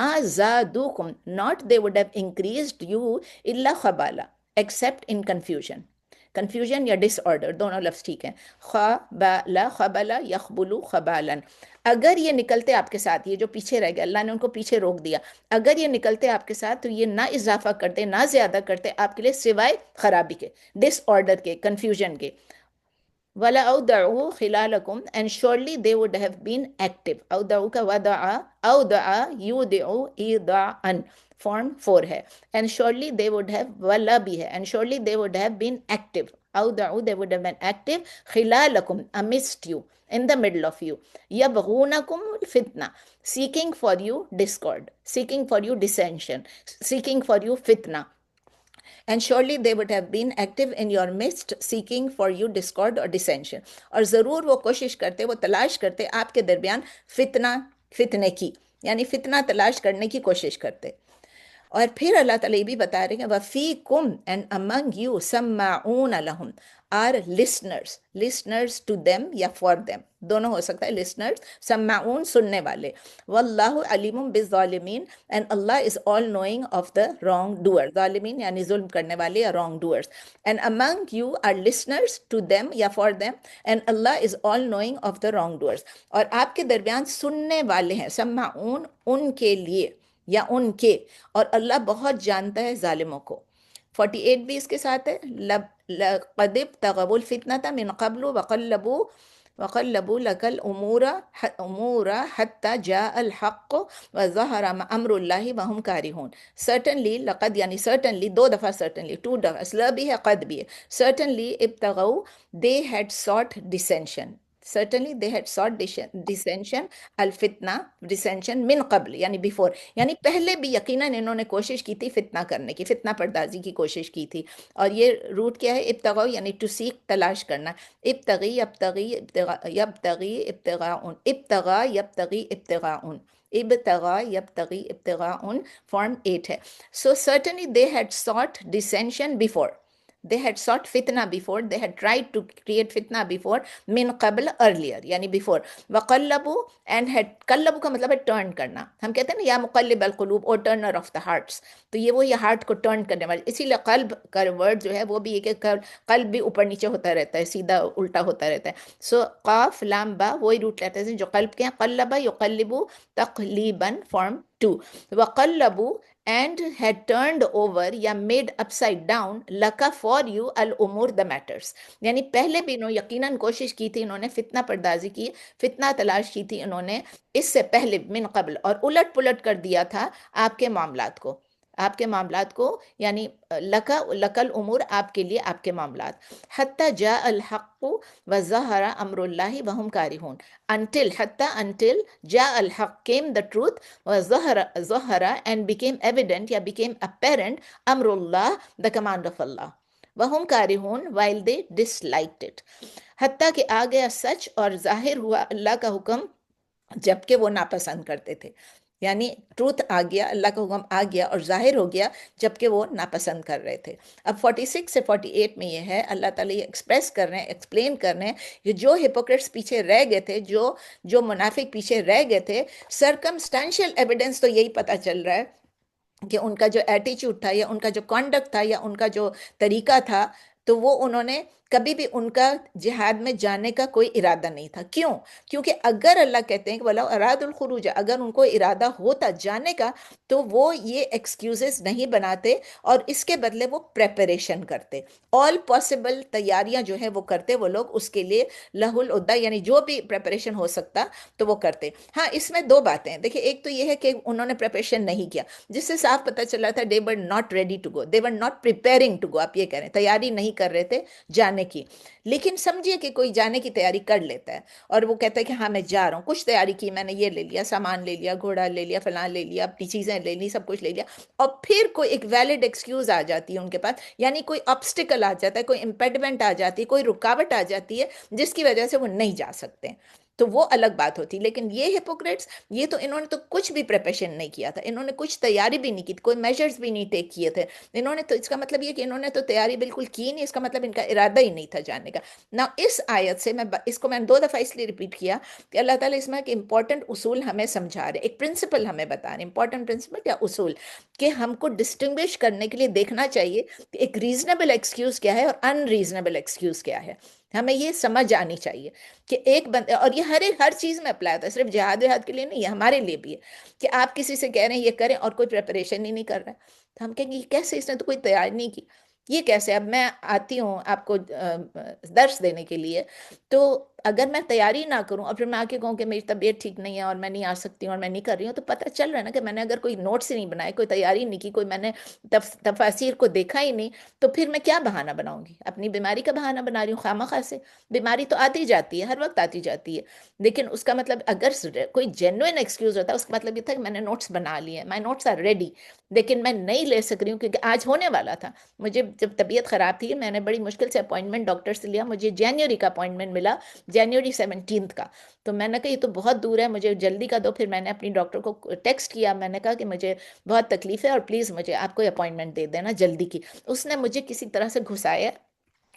[SPEAKER 1] ما زادوکم، not they would have increased you الا خبالا except in confusion یا ڈس آرڈر، دونوں لفظ ٹھیک ہیں. خبالا خبلا یخبلو خبالن، اگر یہ نکلتے آپ کے ساتھ، یہ جو پیچھے رہ گیا اللہ نے ان کو پیچھے روک دیا، اگر یہ نکلتے آپ کے ساتھ تو یہ نہ اضافہ کرتے نہ زیادہ کرتے آپ کے لیے سوائے خرابی کے، ڈس آرڈر کے، کنفیوژن کے. وَلَأَوْضَعُوا خِلَالَكُمْ and surely they would have been active. أَوْضَعُوا کا أَوْضَعَ يُوضِعُ إِيضَاعًا form 4 ہے. and surely they would have، وَلَا بھی ہے، and surely they would have been active. أَوْضَعُوا they would have been active خِلَالَكُمْ amidst you، in the middle of you. يَبْغُونَكُمُ الْفِتْنَةَ seeking for you discord، seeking for you dissension، seeking for you fitna. And surely they would have been active in your midst seeking for you discord or dissension، اور ضرور وہ کوشش کرتے، وہ تلاش کرتے آپ کے درمیان فتنے کی، یعنی فتنہ تلاش کرنے کی کوشش کرتے. اور پھر اللہ تعالیٰ یہ بھی بتا رہے ہیں وَفِيكُمْ and among you سَمَّعُونَ لَهُمْ are listeners to them یا for them، دونوں ہو سکتا ہے، listeners سمعون سننے والے، واللہ علیم بالظالمین and Allah is all knowing of the wrong doers، ظالمین یعنی ظلم کرنے والے یا wrong doers، and among you are listeners to them یا for them and Allah is all knowing of the wrong doers، اور آپ کے درمیان سننے والے ہیں، سمعون ان کے لیے یا ان کے، اور اللہ بہت جانتا ہے ظالموں کو۔ 48 بھی اس کے ساتھ ہے، لَقَدِ ابْتَغَوُا الْفِتْنَةَ مِنْ قَبْلُ وَقَلَّبُوا لَكَ الْأُمُورَ حَتَّى جَاءَ الْحَقُّ وَظَهَرَ أَمْرُ اللَّهِ وَهُمْ كَارِهُونَ۔ certainly لقد یعنی certainly، دو دفعہ certainly، ٹو دفعہ لا بھی ہے قد بھی ہے، certainly ابتغوا they had sought dissension، certainly they had sought dissension، الفتنہ dissension من قبل یعنی before، یعنی پہلے بھی یقیناً انہوں نے کوشش کی تھی فتنہ کرنے کی، فتنہ پردازی کی کوشش کی تھی، اور یہ روٹ کیا ہے، ابتغاء یعنی ٹو سیک، تلاش کرنا، ابتغی یبتغی یبتغی ابتغاء، ابتغا یبتغی ابتغاء، ابتغا یبتغی ابتغاء، فارم 8 ہے۔ So certainly they had sought dissension before. They had sought fitna before. They had tried to create fitna before. من قبل earlier یعنی before. وقلبوا and had، قلبوا کا مطلب ہے turn کرنا، ہم کہتے ہیں نا یا مقلب القلوب اور turner of the hearts، تو یہ وہ یہ ہارٹ کو ٹرن کرنے والے، اسی لیے قلب کا ورڈ جو ہے وہ بھی یہ کہ قلب بھی اوپر نیچے ہوتا رہتا ہے، سیدھا الٹا ہوتا رہتا ہے، سو قاف لام با وہی روٹ لیتے ہیں جو قلب کے ہیں، قلبا یقلبو تقلیباً form 2، وقلبو and had turned over یا made upside down لکا for you الامور the matters، یعنی پہلے بھی انہوں یقیناً کوشش کی تھی، انہوں نے فتنہ پردازی کی، فتنہ تلاش کی تھی انہوں نے اس سے پہلے من قبل، اور الٹ پلٹ کر دیا تھا آپ کے معاملات کو، آپ کے معاملات کو، یعنی لکل امور آپ کے لیے آپ کے معاملات، حتی جاء الحق وظہر امر اللہ وہم کارہون، until جاء الحق came the truth وظہر and became evident یا became apparent Amar Allah the command of Allah وہم کارہون while they disliked it، حتیٰ کہ آ گیا سچ اور ظاہر ہوا اللہ کا حکم جبکہ وہ ناپسند کرتے تھے، یعنی ٹروتھ آ گیا، اللہ کا حکم آ گیا اور ظاہر ہو گیا جبکہ وہ ناپسند کر رہے تھے۔ اب 46 سے 48 میں یہ ہے اللہ تعالیٰ یہ ایکسپریس کر رہے ہیں، ایکسپلین کر رہے ہیں کہ جو ہپوکریٹس پیچھے رہ گئے تھے، جو منافق پیچھے رہ گئے تھے، سرکمسٹینشیل ایویڈنس تو یہی پتہ چل رہا ہے کہ ان کا جو ایٹیچیوڈ تھا یا ان کا جو کانڈکٹ تھا یا ان کا جو طریقہ تھا، تو وہ انہوں نے کبھی بھی ان کا جہاد میں جانے کا کوئی ارادہ نہیں تھا۔ کیوں؟ کیونکہ اگر اللہ کہتے ہیں کہ وَلَوْ أَرَادُوا الْخُرُوجَ، اگر ان کو ارادہ ہوتا جانے کا تو وہ یہ ایکسکیوزز نہیں بناتے اور اس کے بدلے وہ پریپریشن کرتے، آل پاسبل تیاریاں جو ہیں وہ کرتے، وہ لوگ اس کے لیے لہ العدہ یعنی جو بھی پریپریشن ہو سکتا تو وہ کرتے۔ ہاں اس میں دو باتیں ہیں، دیکھیں ایک تو یہ ہے کہ انہوں نے پریپریشن نہیں کیا، جس سے صاف پتہ چلا تھا they were not ready to go، they were not preparing to go، آپ یہ کہہ رہے ہیں تیاری نہیں کر رہے تھے جانے کی۔ لیکن سمجھیے کہ کوئی جانے کی تیاری کر لیتا ہے اور وہ کہتا ہے کہ ہاں میں جا رہا ہوں، کچھ تیاری کی، میں نے یہ لے لیا، سامان لے لیا، گھوڑا لے لیا، فلاں لے لیا، اپنی چیزیں لے لی، سب کچھ لے لیا، اور پھر کوئی ایک ویلڈ ایکسکیوز آ جاتی ہے ان کے پاس، یعنی کوئی آبسٹیکل آ جاتا ہے، کوئی امپیڈمنٹ آ جاتی ہے، کوئی رکاوٹ آ جاتی ہے جس کی وجہ سے وہ نہیں جا سکتے، تو وہ الگ بات ہوتی۔ لیکن یہ ہپوکریٹس، یہ تو انہوں نے تو کچھ بھی پریپریشن نہیں کیا تھا، انہوں نے کچھ تیاری بھی نہیں کی، کوئی میجرز بھی نہیں ٹیک کیے تھے انہوں نے، تو اس کا مطلب یہ کہ انہوں نے تو تیاری بالکل کی نہیں، اس کا مطلب ان کا ارادہ ہی نہیں تھا جانے کا۔ نا اس آیت سے اس کو میں نے 2 دفعہ اس لیے ریپیٹ کیا کہ اللہ تعالیٰ اس میں ایک امپورٹنٹ اصول ہمیں سمجھا رہے، ایک پرنسپل ہمیں بتا رہے، امپورٹنٹ پرنسپل یا اصول، کہ ہم کو ڈسٹنگوش کرنے کے لیے دیکھنا چاہیے کہ ایک ریزنیبل ایکسکیوز کیا ہے اور ان ریزنیبل ایکسکیوز کیا ہے، ہمیں یہ سمجھ آنی چاہیے کہ ایک بندے، اور یہ ہر چیز میں اپلائی ہوتا ہے، صرف جہاد کے لیے نہیں، یہ ہمارے لیے بھی ہے کہ آپ کسی سے کہہ رہے ہیں یہ کریں اور کوئی پریپریشن ہی نہیں کر رہا ہے، تو ہم کہیں گے یہ کیسے، اس نے تو کوئی تیاری نہیں کی، یہ کیسے؟ اب میں آتی ہوں آپ کو درس دینے کے لیے، تو اگر میں تیاری نہ کروں اور پھر میں آ کے کہوں کہ میری طبیعت ٹھیک نہیں ہے اور میں نہیں آ سکتی ہوں اور میں نہیں کر رہی ہوں، تو پتہ چل رہا ہے نا کہ میں نے اگر کوئی نوٹس ہی نہیں بنائے، کوئی تیاری نہیں کی، کوئی میں نے تفاسیر کو دیکھا ہی نہیں، تو پھر میں کیا بہانہ بناؤں گی؟ اپنی بیماری کا بہانہ بنا رہی ہوں خواہ سے، بیماری تو آتی جاتی ہے، ہر وقت آتی جاتی ہے، لیکن اس کا مطلب اگر کوئی جینوئن ایکسکیوز ہوتا ہے، اس کا مطلب یہ تھا کہ میں نے نوٹس بنا لیے ہیں، مائی نوٹس آر ریڈی، لیکن میں نہیں لے سک رہی ہوں کیونکہ آج ہونے والا تھا، مجھے جب طبیعت خراب تھی میں نے بڑی مشکل سے اپوائنٹمنٹ ڈاکٹر سے لیا، مجھے جنوری کا اپوائنٹمنٹ ملا، جنوری 17 کا. تو میں نے کہا یہ تو بہت دور ہے، مجھے جلدی کا دو. پھر میں نے اپنی ڈاکٹر کو ٹیکسٹ کیا، میں نے کہا کہ مجھے بہت تکلیف ہے اور پلیز مجھے آپ کوئی اپوائنٹمنٹ دے دینا جلدی کی. اس نے مجھے کسی طرح سے گھسایا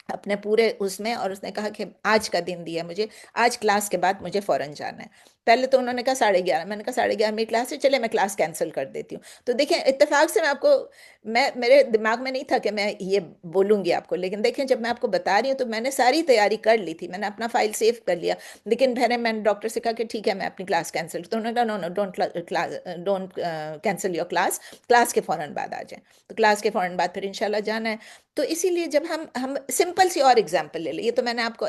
[SPEAKER 1] اپنے پورے اس میں، اور اس نے کہا کہ آج کا دن دیا مجھے، آج کلاس کے بعد مجھے فوراً جانا ہے. پہلے تو انہوں نے کہا 11:30، میں نے کہا 11:30 میری کلاس ہے، چلے میں کلاس کینسل کر دیتی ہوں. تو دیکھیں اتفاق سے میں آپ کو، میرے دماغ میں نہیں تھا کہ میں یہ بولوں گی آپ کو، لیکن دیکھیں جب میں آپ کو بتا رہی ہوں تو میں نے ساری تیاری کر لی تھی، میں نے اپنا فائل سیو کر لیا. لیکن پھر میں نے ڈاکٹر سے کہا کہ ٹھیک ہے میں اپنی کلاس کینسل، تو انہوں نے کہا no no don't cancel your class, class کے فوراً بعد آ جائیں. تو کلاس کے فوراً بعد پھر انشاءاللہ جانا ہے. تو اسی لیے جب ہم سمپل سی اور اگزامپل لے لیں، یہ تو میں نے آپ کو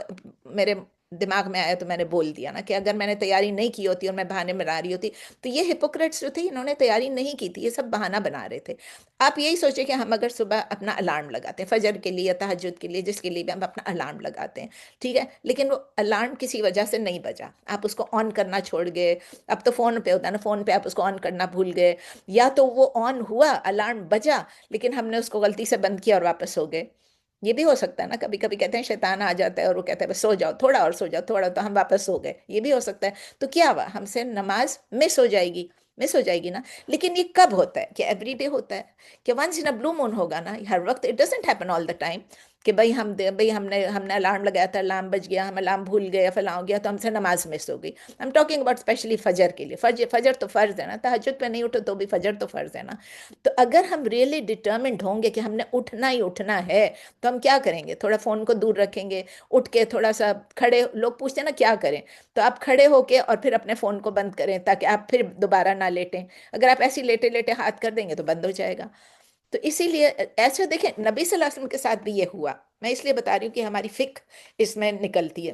[SPEAKER 1] میرے دماغ میں آیا تو میں نے بول دیا نا، کہ اگر میں نے تیاری نہیں کی ہوتی اور میں بہانے بنا رہی ہوتی تو یہ ہپوکریٹس جو تھے انہوں نے تیاری نہیں کی تھی، یہ سب بہانہ بنا رہے تھے. آپ یہی سوچیں کہ ہم اگر صبح اپنا الارم لگاتے ہیں فجر کے لیے یا تہجد کے لیے، جس کے لیے بھی ہم اپنا الارم لگاتے ہیں، ٹھیک ہے، لیکن وہ الارم کسی وجہ سے نہیں بجا، آپ اس کو آن کرنا چھوڑ گئے. اب تو فون پہ ہوتا ہے نا، فون پہ آپ اس کو آن کرنا بھول گئے، یا تو وہ آن ہوا الارم بجا لیکن ہم نے اس کو غلطی سے بند کیا اور واپس ہو گئے. یہ بھی ہو سکتا ہے نا، کبھی کبھی کہتے ہیں شیطان آ جاتا ہے اور وہ کہتا ہے بس سو جاؤ تھوڑا اور سو جاؤ تھوڑا، تو ہم واپس سو گئے، یہ بھی ہو سکتا ہے. تو کیا ہوا، ہم سے نماز مس ہو جائے گی، مس ہو جائے گی نا. لیکن یہ کب ہوتا ہے، کہ ایوری ڈے ہوتا ہے، کہ ونس ان بلو مون ہوگا نا، ہر وقت. It doesn't happen all the time کہ ہم نے الارم لگایا تھا، الارم بج گیا، ہم الارم بھول گئے، فلاں ہو گیا تو ہم سے نماز مس ہو گئی. I am talking about especially فجر کے لیے. فجر تو فرض ہے نا، تہجد پہ نہیں اٹھو تو بھی فجر تو فرض ہے نا. تو اگر ہم ریئلی ڈٹرمنڈ ہوں گے کہ ہم نے اٹھنا ہی اٹھنا ہے تو ہم کیا کریں گے، تھوڑا فون کو دور رکھیں گے، اٹھ کے تھوڑا سا کھڑے، لوگ پوچھتے ہیں نا کیا کریں، تو آپ کھڑے ہو کے اور پھر اپنے فون کو بند کریں تاکہ آپ پھر دوبارہ نہ لیٹیں. اگر آپ ایسی لیٹے لیٹے ہاتھ کر دیں گے تو بند ہو جائے گا. تو اسی لیے ایسا دیکھیں نبی صلی اللہ علیہ وسلم کے ساتھ بھی یہ ہوا. میں اس لیے بتا رہی ہوں کہ ہماری فقہ اس میں نکلتی ہے،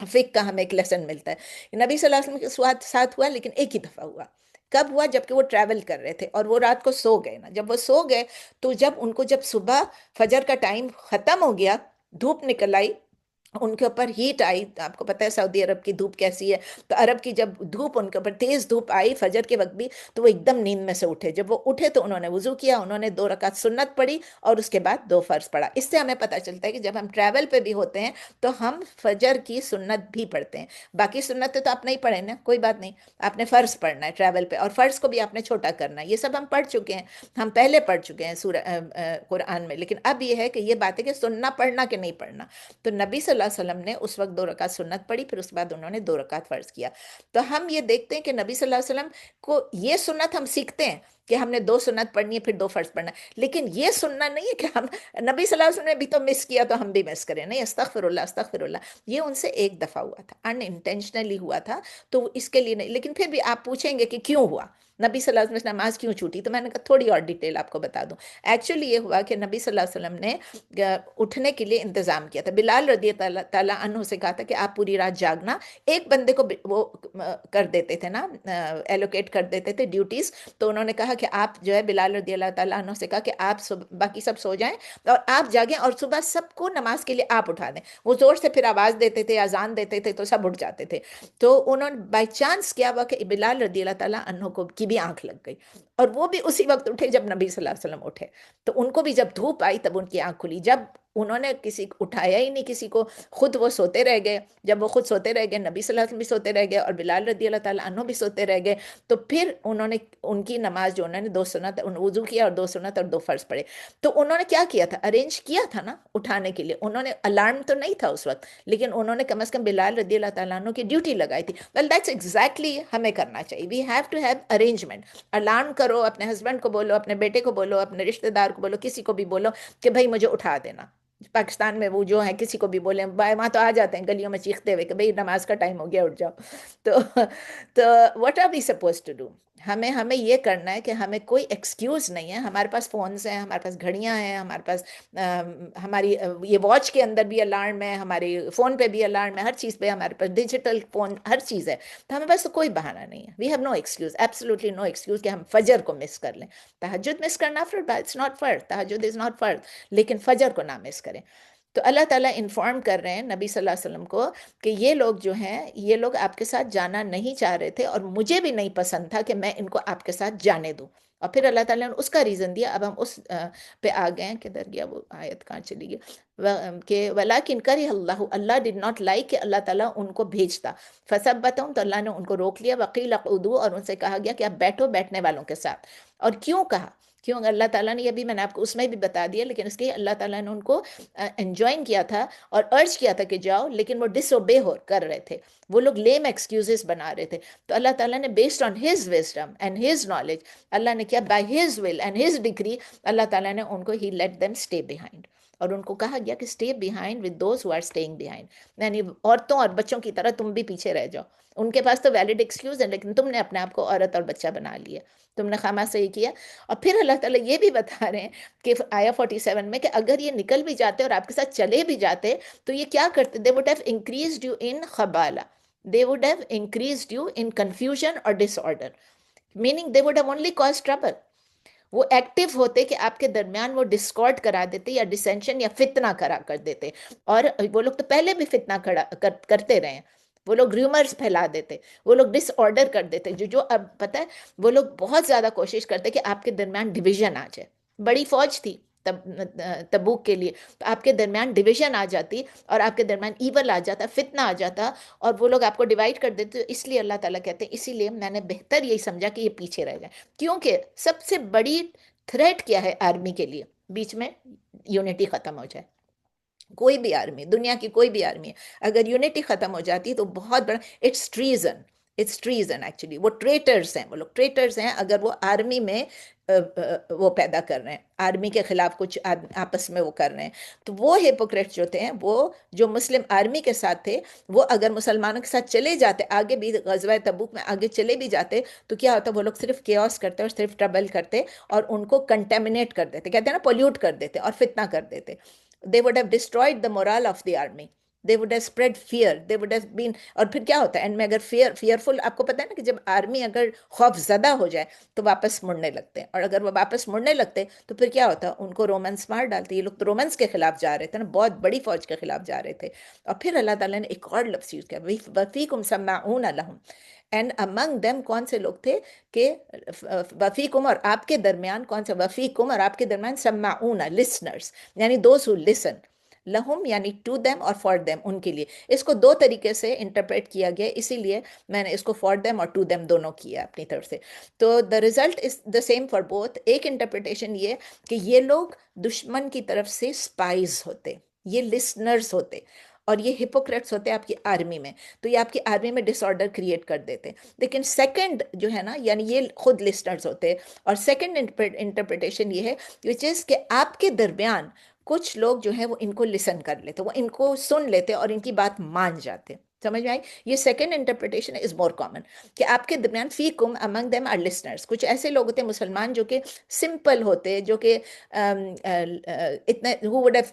[SPEAKER 1] فقہ کا ہمیں ایک لیسن ملتا ہے. نبی صلی اللہ علیہ وسلم کے ساتھ ہوا لیکن ایک ہی دفعہ ہوا. کب ہوا، جب کہ وہ ٹریول کر رہے تھے اور وہ رات کو سو گئے نا. جب وہ سو گئے تو جب صبح فجر کا ٹائم ختم ہو گیا، دھوپ نکل آئی، ان کے اوپر ہیٹ آئی. آپ کو پتہ ہے سعودی عرب کی دھوپ کیسی ہے، تو عرب کی جب دھوپ ان کے اوپر تیز دھوپ آئی فجر کے وقت بھی، تو وہ ایک دم نیند میں سے اٹھے. جب وہ اٹھے تو انہوں نے وضو کیا، انہوں نے 2 رکعت سنت پڑھی اور اس کے بعد 2 فرض پڑھا. اس سے ہمیں پتہ چلتا ہے کہ جب ہم ٹریول پہ بھی ہوتے ہیں تو ہم فجر کی سنت بھی پڑھتے ہیں. باقی سنتیں تو آپ نہیں پڑھیں نا، کوئی بات نہیں، آپ نے فرض پڑھنا ہے ٹریول پہ، اور فرض کو بھی آپ نے چھوٹا کرنا ہے. یہ سب ہم پڑھ چکے ہیں، ہم پہلے پڑھ چکے ہیں قرآن میں. لیکن اب یہ ہے کہ یہ بات ہے کہ سننا پڑھنا کہ نہیں پڑھنا. تو نبی صلی اللہ علیہ وسلم نے اس وقت 2 رکعت سنت پڑھی، پھر اس کے بعد انہوں نے 2 رکعت فرض کیا. تو ہم یہ دیکھتے ہیں کہ نبی صلی اللہ علیہ وسلم کو یہ سنت ہم سیکھتے ہیں کہ ہم نے 2 سنت پڑھنی ہے پھر 2 فرض پڑھنا ہے. لیکن یہ سننا نہیں ہے کہ ہم، نبی صلی اللہ علیہ وسلم نے بھی تو مس کیا تو ہم بھی مس کریں. نہیں، استغفر اللہ استغفر اللہ. یہ ان سے ایک دفعہ ہوا تھا، ان انٹینشنلی ہوا تھا، تو اس کے لیے نہیں. لیکن پھر بھی آپ پوچھیں گے کہ کیوں ہوا، نبی صلی اللہ علیہ وسلم نماز کیوں چھوٹی، تو میں نے کہا تھوڑی اور ڈیٹیل آپ کو بتا دوں. ایکچولی یہ ہوا کہ نبی صلی اللہ علیہ وسلم نے اٹھنے کے لیے انتظام کیا تھا. بلال رضی اللہ تعالیٰ عنہ سے کہا تھا کہ آپ پوری رات جاگنا. ایک بندے کو وہ کر دیتے تھے نا، ایلوکیٹ کر دیتے تھے ڈیوٹیز. تو انہوں نے کہا کہ آپ جو ہے، بلال رضی اللہ تعالیٰ عنہ سے کہا کہ آپ باقی سب سو جائیں اور آپ جاگیں اور صبح سب کو نماز کے لیے آپ اٹھا دیں. وہ زور سے پھر آواز دیتے تھے، اذان دیتے تھے تو سب اٹھ جاتے تھے. تو انہوں نے بائی چانس کیا ہوا کہ بلال رضی اللہ تعالیٰ عنہ کی بھی آنکھ لگ گئی، اور وہ بھی اسی وقت اٹھے جب نبی صلی اللہ علیہ وسلم اٹھے. تو ان کو بھی جب دھوپ آئی تب ان کی آنکھ کھلی. جب انہوں نے کسی کو اٹھایا ہی نہیں کسی کو، خود وہ سوتے رہ گئے. جب وہ خود سوتے رہ گئے، نبی صلی اللہ علیہ وسلم بھی سوتے رہ گئے اور بلال رضی اللہ تعالیٰ عنہ بھی سوتے رہ گئے. تو پھر انہوں نے ان کی نماز جو انہوں نے 2 سنت وضو کیا اور 2 سنت اور 2 فرض پڑھے. تو انہوں نے کیا کیا تھا، ارینج کیا تھا نا اٹھانے کے لیے. انہوں نے الارم تو نہیں تھا اس وقت، لیکن انہوں نے کم از کم بلال رضی اللہ تعالیٰ عنہ کی ڈیوٹی لگائی تھی. ویل دیٹس ایگزیکٹلی ہمیں کرنا چاہیے. We have to have arrangement. Alarm کرو، اپنے ہسبینڈ کو بولو، اپنے بیٹے کو بولو، اپنے رشتہ دار کو بولو، کسی کو بھی بولو کہ بھائی مجھے اٹھا دینا. پاکستان میں وہ جو ہے کسی کو بھی بولیں، وہاں تو آ جاتے ہیں گلیوں میں چیختے ہوئے کہ بھئی نماز کا ٹائم ہو گیا اٹھ جاؤ. تو تو what are we suppose to do. ہمیں یہ کرنا ہے کہ ہمیں کوئی ایکسکیوز نہیں ہے. ہمارے پاس فونز ہیں، ہمارے پاس گھڑیاں ہیں، ہمارے پاس ہماری یہ واچ کے اندر بھی الارم ہے، ہمارے فون پہ بھی الارم ہے، ہر چیز پہ ہمارے پاس ڈیجیٹل فون ہر چیز ہے. تو ہمیں پاس تو کوئی بہانہ نہیں ہے. We have no excuse, absolutely no excuse کہ ہم فجر کو مس کر لیں. تہجد مس کرنا فرض، اٹس ناٹ فرض، تہجد از ناٹ فرض، لیکن فجر کو نہ مس کریں. تو اللہ تعالیٰ انفارم کر رہے ہیں نبی صلی اللہ علیہ وسلم کو کہ یہ لوگ جو ہیں، یہ لوگ آپ کے ساتھ جانا نہیں چاہ رہے تھے اور مجھے بھی نہیں پسند تھا کہ میں ان کو آپ کے ساتھ جانے دوں. اور پھر اللہ تعالیٰ نے اس کا ریزن دیا. اب ہم اس پہ آ گئے ہیں. کدھر گیا وہ آیت, کہاں چلی گئی, کہ ولیکن کرہ اللہ, اللہ ڈڈ ناٹ لائک کہ اللہ تعالیٰ ان کو بھیجتا. فثبتہم, تو اللہ نے ان کو روک لیا. وقیل اقعدوا, اور ان سے کہا گیا کہ آپ بیٹھو بیٹھنے والوں کے ساتھ. اور کیوں کہا, کیوں اللہ تعالیٰ نے, یہ بھی میں نے آپ کو اس میں بھی بتا دیا, لیکن اس کے اللہ تعالیٰ نے ان کو انجوائن کیا تھا اور ارج کیا تھا کہ جاؤ, لیکن وہ ڈس اوبے کر رہے تھے, وہ لوگ لیم ایکسکیوزز بنا رہے تھے. تو اللہ تعالیٰ نے based on his wisdom and his knowledge, اللہ نے کیا, by his will and his degree, اللہ تعالیٰ نے ان کو he let them stay behind. اور ان کو کہا گیا کہ stay behind with those who are staying behind, یعنی عورتوں اور بچوں کی طرح تم بھی پیچھے رہ جاؤ. ان کے پاس تو ویلڈ ایکسکیوز ہے, لیکن تم نے اپنے آپ کو عورت اور بچہ بنا لیا, تم نے خامہ سے ہی کیا. اور پھر اللہ تعالیٰ یہ بھی بتا رہے ہیں کہ آیا 47 میں, کہ اگر یہ نکل بھی جاتے اور آپ کے ساتھ چلے بھی جاتے تو یہ کیا کرتے, they would have increased you in خبالہ, they would have increased you in confusion or disorder, meaning they would have only caused trouble. وہ ایکٹیو ہوتے کہ آپ کے درمیان وہ ڈسکارڈ کرا دیتے یا ڈسینشن یا فتنہ کرا کر دیتے. اور وہ لوگ تو پہلے بھی فتنہ کرتے رہے ہیں, وہ لوگ ریومرز پھیلا دیتے, وہ لوگ ڈس آرڈر کر دیتے. جو اب پتہ ہے, وہ لوگ بہت زیادہ کوشش کرتے کہ آپ کے درمیان ڈویژن آ جائے. بڑی فوج تھی تبوک کے لیے, تو آپ کے درمیان ڈویژن آ جاتی اور آپ کے درمیان ایول آ جاتا, فتنہ آ جاتا, اور وہ لوگ آپ کو ڈیوائڈ کر دیتے. اس لیے اللہ تعالیٰ کہتے ہیں, اسی لیے میں نے بہتر یہی سمجھا کہ یہ پیچھے رہ جائیں, کیونکہ سب سے بڑی تھریٹ کیا ہے آرمی کے لیے, بیچ میں یونٹی ختم ہو جائے. کوئی بھی آرمی, دنیا کی کوئی بھی آرمی ہے, اگر یونٹی ختم ہو جاتی ہے تو بہت بڑا, it's treason, it's treason actually. وہ ٹریٹرز ہیں, وہ لوگ ٹریٹرز ہیں اگر وہ آرمی میں وہ پیدا کر رہے ہیں, آرمی کے خلاف کچھ آپس میں وہ کر رہے ہیں. تو وہ ہیپوکریٹ جو تھے, وہ جو مسلم آرمی کے ساتھ تھے, وہ اگر مسلمانوں کے ساتھ چلے جاتے, آگے بھی غزوہ تبوک میں آگے چلے بھی جاتے, تو کیا ہوتا, وہ لوگ صرف کیوس کرتے اور صرف ٹربل کرتے اور ان کو کنٹیمنیٹ کر دیتے, کہتے ہیں نا پولیوٹ کر دیتے اور فتنہ کر دیتے. They would have destroyed the morale of the army. They would have spread fear. They would have been, اور پھر کیا ہوتا ہے اینڈ میں, اگر فیئرفل, آپ کو پتہ ہے نا کہ جب آرمی اگر خوف زدہ ہو جائے تو واپس مڑنے لگتے ہیں, اور اگر وہ واپس مڑنے لگتے تو پھر کیا ہوتا, ان کو رومنس مار ڈالتے. یہ لوگ تو رومنس کے خلاف جا رہے تھے نا, بہت بڑی فوج کے خلاف جا رہے تھے. اور پھر اللہ تعالیٰ نے ایک اور لفظ یوز کیا, وَفِيكُمْ سَمَّاعُونَ لَهُمْ, اینڈ امنگ دیم, کون سے لوگ تھے کہ وفیکم, اور آپ کے درمیان کون سے, وفیکم اور آپ کے درمیان, سماعون لسنرز, یعنی دوز ہو لسن, لہم یعنی ٹو دیم اور فار دیم, ان کے لیے. اس کو دو طریقے سے انٹرپریٹ کیا گیا, اسی لیے میں نے اس کو فار دیم اور ٹو دیم دونوں کیا اپنی طرف سے. تو the result is the same for both. ایک انٹرپریٹیشن یہ کہ یہ لوگ دشمن کی طرف سے اسپائز ہوتے, یہ لسنرز ہوتے, اور یہ ہپوکریٹس ہوتے آپ کی آرمی میں, تو یہ آپ کی آرمی میں ڈس آرڈر کریٹ کر دیتے. لیکن سیکنڈ جو ہے نا, یعنی یہ خود لسنرز ہوتے, اور سیکنڈ انٹرپریٹیشن یہ ہے وچ از کہ آپ کے درمیان کچھ لوگ جو ہیں وہ ان کو لسن کر لیتے, وہ ان کو سن لیتے اور ان کی بات مان جاتے. سمجھ میں آئی؟ یہ second interpretation is more common, کہ آپ کے درمیان فیکم امنگ دیم آر لسنرز, کچھ ایسے لوگ ہوتے ہیں مسلمان جو کہ سمپل ہوتے, جو کہ اتنے who would have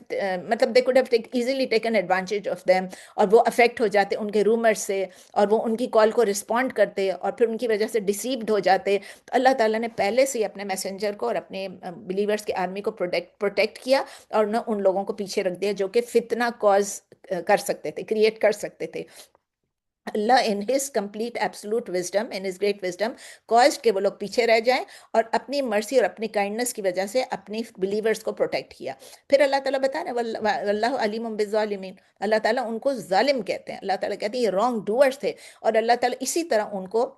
[SPEAKER 1] مطلب they could have easily taken advantage of them, اور وہ افیکٹ ہو جاتے ان کے رومر سے, اور وہ ان کی کال کو رسپونڈ کرتے اور پھر ان کی وجہ سے ڈسیوڈ ہو جاتے. تو اللہ تعالیٰ نے پہلے سے ہی اپنے میسنجر کو اور اپنے بلیورز کی آرمی کو پروٹیکٹ کیا, اور نہ ان لوگوں کو پیچھے رکھ دیا جو کہ فتنہ کاز کر سکتے تھے, کریٹ کر سکتے تھے. Allah in his complete absolute wisdom, in his great wisdom, caused کہ وہ لوگ پیچھے رہ جائیں, اور اپنی مرسی اور اپنی کائنڈنس کی وجہ سے اپنی بلیورز کو پروٹیکٹ کیا. پھر اللہ تعالیٰ بتا رہے ہیں واللہ علیم بالظالمین, اللہ تعالیٰ ان کو ظالم کہتے ہیں, اللہ تعالیٰ کہتے ہیں یہ رانگ ڈوئرز تھے, اور اللہ تعالیٰ اسی طرح ان کو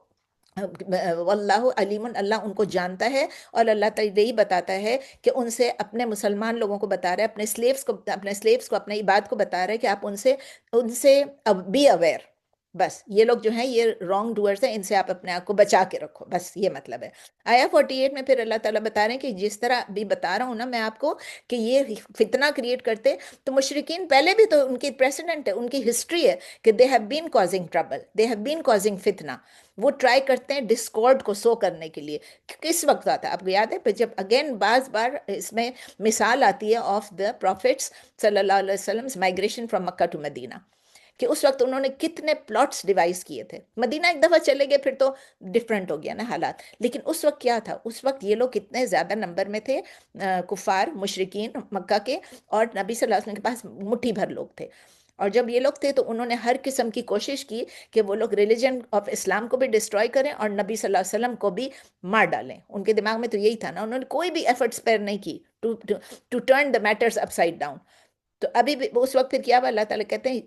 [SPEAKER 1] واللہ علیم, اللہ ان کو جانتا ہے. اور اللہ تعالیٰ یہی بتاتا ہے کہ ان سے, اپنے مسلمان لوگوں کو بتا رہے ہیں, اپنے سلیوز کو اپنے عباد کو بتا رہے ہیں کہ آپ ان سے بی اویئر, بس یہ لوگ جو ہیں یہ رانگ ڈوئرز ہیں, ان سے آپ اپنے آپ کو بچا کے رکھو, بس یہ مطلب ہے. آیا 48 میں پھر اللہ تعالیٰ بتا رہے ہیں کہ جس طرح بھی بتا رہا ہوں نا میں آپ کو کہ یہ فتنہ کریٹ کرتے, تو مشرکین پہلے بھی تو ان کی پریسیڈنٹ ہے, ان کی ہسٹری ہے کہ they have been causing trouble, they have been causing فتنہ. وہ ٹرائی کرتے ہیں ڈسکارڈ کو سو کرنے کے لیے. کس وقت آتا ہے آپ کو یاد ہے, پھر جب اگین بعض بار اس میں مثال آتی ہے آف دا پروفٹس صلی اللہ علیہ وسلم مائگریشن فرام مکہ ٹو مدینہ, کہ اس وقت انہوں نے کتنے پلاٹس ڈیوائز کیے تھے. مدینہ ایک دفعہ چلے گئے پھر تو ڈیفرنٹ ہو گیا نا حالات, لیکن اس وقت کیا تھا, اس وقت یہ لوگ کتنے زیادہ نمبر میں تھے, کفار مشرکین مکہ کے, اور نبی صلی اللہ علیہ وسلم کے پاس مٹھی بھر لوگ تھے. اور جب یہ لوگ تھے تو انہوں نے ہر قسم کی کوشش کی کہ وہ لوگ ریلیجن آف اسلام کو بھی ڈسٹروائے کریں اور نبی صلی اللہ علیہ وسلم کو بھی مار ڈالیں. ان کے دماغ میں تو یہی تھا نا, انہوں نے کوئی بھی ایفرٹ اسپیئر نہیں کی to turn the matters upside down. تو ابھی بھی اس وقت پھر کیا ہوا, اللہ تعالیٰ کہتے ہیں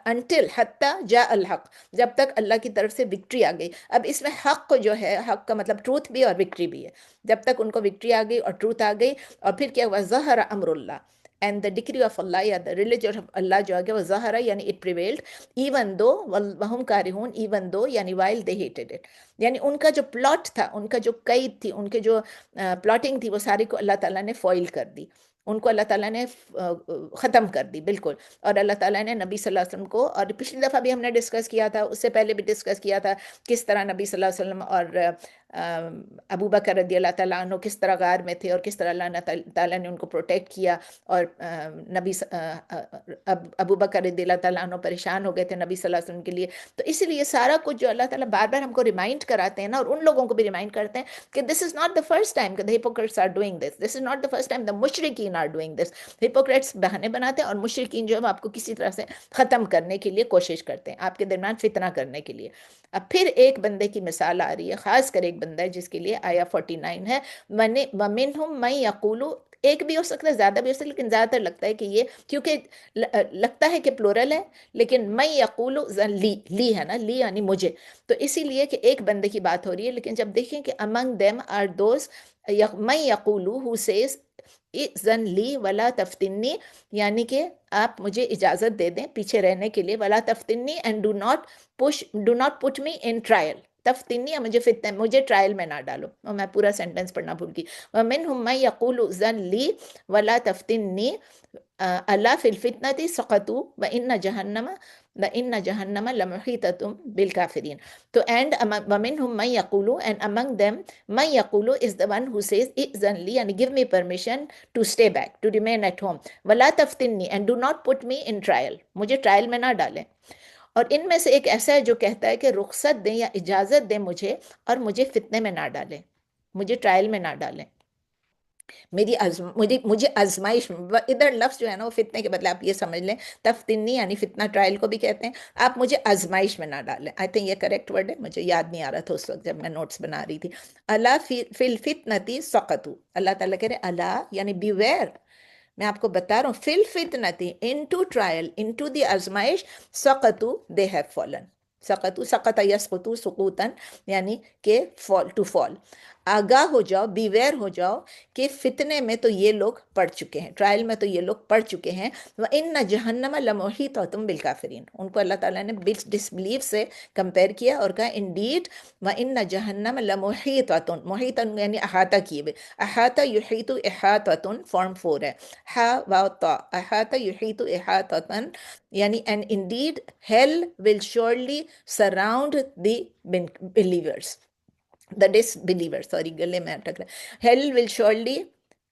[SPEAKER 1] انٹل حتیٰ جاء الحق, جب تک اللہ کی طرف سے وکٹری آ گئی. اب اس میں حق جو ہے, حق کا مطلب ٹروتھ بھی اور وکٹری بھی ہے, جب تک ان کو وکٹری آ گئی اور ٹروتھ آ گئی. اور پھر کیا ہوا, ظہر امر اللہ اینڈ دا ڈکری آف اللہ, یا دا ریلیجن آف اللہ جو آ گیا وہ ظہر, یعنی اٹ پریویلڈ ایون دو وہم کارہون, ایون دو یعنی وائل دے ہیٹڈ اٹ. یعنی ان کا جو پلاٹ تھا, ان کا جو قید تھی, ان کے جو پلاٹنگ تھی, وہ ساری کو اللہ تعالیٰ نے فوائل کر دی, ان کو اللہ تعالیٰ نے ختم کر دی بالکل. اور اللہ تعالیٰ نے نبی صلی اللہ علیہ وسلم کو, اور پچھلی دفعہ بھی ہم نے ڈسکس کیا تھا, اس سے پہلے بھی ڈسکس کیا تھا, کس طرح نبی صلی اللہ علیہ وسلم اور ابو بکر رضی اللہ تعالیٰ عنہ کس طرح غار میں تھے, اور کس طرح اللہ تعالیٰ نے ان کو پروٹیکٹ کیا. اور نبی ابو بکر رضی اللہ تعالیٰ عنہ پریشان ہو گئے تھے نبی صلی اللہ علیہ وسلم کے لیے. تو اس لیے سارا کچھ جو اللہ تعالیٰ بار بار ہم کو ریمائنڈ کراتے ہیں نا, اور ان لوگوں کو بھی ریمائنڈ کرتے ہیں کہ this is not the first time the hypocrites are doing this, this is not the first time the مشرکین are doing this. hypocrites بہانے بناتے ہیں, اور مشرکین جو ہے وہ آپ کو کسی طرح سے ختم کرنے کے لیے کوشش کرتے ہیں, آپ کے درمیان فتنہ کرنے کے لیے. اب پھر ایک بندے کی مثال آ رہی ہے, خاص کر ایک بندہ ہے جس کے لیے آیا 49 ہے, وَمِنْهُمْ مَن يَقُولُ, ایک بھی ہو سکتا ہے, زیادہ بھی ہو سکتا ہے, لیکن زیادہ تر لگتا ہے کہ یہ, کیونکہ لگتا ہے کہ پلورل ہے, لیکن میں یقول لی ہے نا, لی یعنی مجھے, تو اسی لیے کہ ایک بندے کی بات ہو رہی ہے. لیکن جب دیکھیں کہ among them are those میں یقول who says اذن لی ولا تفتنی, یعنی کہ آپ مجھے اجازت دے دیں پیچھے رہنے کے لیے, ولا تفتنی and do not put me in trial. تفتنی, مجھے فتنے, مجھے ٹرائل میں نہ ڈالو. اور میں پورا سینٹنس پڑھنا بھول گئی. وَمِنْهُمْ مَن يَقُولُ اذن لی ولا تفتنی الا فی الفتنة سقطوا وَإِنَّ جَهَنَّمَ لَمُحِيطَةٌ بِالْكَافِرِينَ. تو and وَمِنْهُمْ مَن يَقُولُ, and among them مَن يَقُولُ is the one who says اذن لی, یعنی give me permission to stay back, to remain at home, ولا تفتنی and do not put me in trial, مجھے ٹرائل میں نہ ڈالیں. اور ان میں سے ایک ایسا ہے جو کہتا ہے کہ رخصت دیں یا اجازت دیں مجھے, اور مجھے فتنے میں نہ ڈالیں, مجھے ٹرائل میں نہ ڈالیں, مجھے آزمائش. ادھر لفظ جو ہے نا وہ فتنے کے بدلے آپ یہ سمجھ لیں, تفتنی یعنی فتنہ, ٹرائل کو بھی کہتے ہیں, آپ مجھے آزمائش میں نہ ڈالیں. آئی تھنک یہ کریکٹ ورڈ ہے, مجھے یاد نہیں آ رہا تھا اس وقت جب میں نوٹس بنا رہی تھی. الا فی الفتنتی سقطوا, اللہ تعالیٰ کہہ رہے الا یعنی بیویئر, میں آپ کو بتا رہا ہوں, فی الفتنتی انٹو ٹرائل, انٹو دی آزمائش, سقطوا دے ہیو فالن. سقط یسقط سقوطا یعنی کہ فال, ٹو فال. آگاہ ہو جاؤ, بیویئر ہو جاؤ کہ فتنے میں تو یہ لوگ پڑ چکے ہیں, ٹرائل میں تو یہ لوگ پڑ چکے ہیں. وَإِنَّ جَهَنَّمَ لَمُحِيطَةٌ بِالْكَافِرِينَ, ان کو اللہ تعالیٰ نے ڈس بلیف سے کمپیئر کیا اور کہا انڈیڈ وَإِنَّ جَهَنَّمَ لَمُحِيطَةٌ, محیطن یعنی احاطہ کیے ہوئے, احاطہ یحیط احاطۃ فارم 4 ہے, ہا واو تا, احاطہ یحیط احاطۃ, یعنی and indeed hell will surely surround the believers, the disbelievers, sorry گلے میں اٹک رہا, hell will surely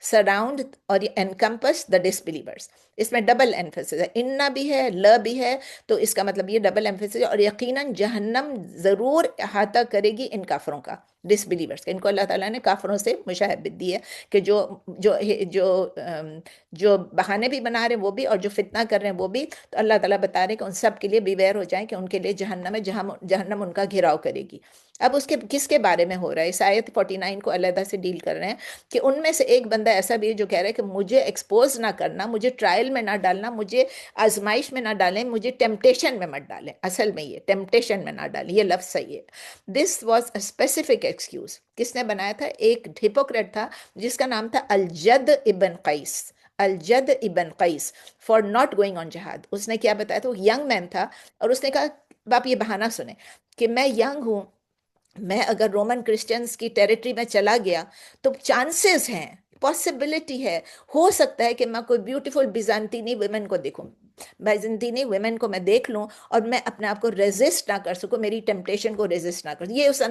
[SPEAKER 1] surround اور encompass the disbelievers. اس میں ڈبل ایمفیسس ہے, اننا بھی ہے, ل بھی ہے, تو اس کا مطلب یہ ڈبل ایمفیسس ہے. اور یقیناً جہنم ضرور احاطہ کرے گی ان کافروں کا, ڈس بلیورس. ان کو اللہ تعالیٰ نے کافروں سے مشابہت دی ہے کہ جو جو جو جو بہانے بھی بنا رہے ہیں وہ بھی, اور جو فتنہ کر رہے ہیں وہ بھی. تو اللہ تعالیٰ بتا رہے ہیں کہ ان سب کے لیے بیویئر ہو جائیں کہ ان کے لیے جہنم ہے, جہاں جہنم ان کا گھراؤ کرے گی. اب اس کے کس کے بارے میں ہو رہا ہے, اس آیت 49 کو علیحدہ سے ڈیل کر رہے ہیں کہ ان میں سے ایک بندہ ایسا بھی ہے جو کہہ رہا ہے کہ مجھے ایکسپوز نہ کرنا, مجھے ٹرائل میں نہ ڈالنا, مجھے آزمائش میں نہ ڈالیں, مجھے ٹیمپٹیشن میں مت ڈالیں. اصل میں یہ ٹیمپٹیشن میں نہ ڈالیں, یہ لفظ صحیح ہے. This was a specific excuse. کس نے بنایا تھا؟ ایک ہپوکریٹ تھا جس کا نام تھا الجد ابن قیس, الجد ابن قیس, فار ناٹ گوئنگ آن جہاد. اس نے کیا بتایا تھا, وہ ینگ مین تھا, اور اس نے کہا آپ یہ بہانہ سنیں کہ میں ینگ ہوں, میں اگر رومن کرسچنز کی ٹیریٹری میں چلا گیا تو چانسز ہیں, پاسبلٹی ہے, ہو سکتا ہے کہ میں کوئی بیوٹیفل بیزانتینی ویمن کو دیکھوں, بیزنطینی ویمن کو میں دیکھ لوں اور میں اپنے آپ کو ریزسٹ نہ کر سکوں, میری ٹیمپٹیشن کو ریزسٹ نہ کر سکوں. یہ اس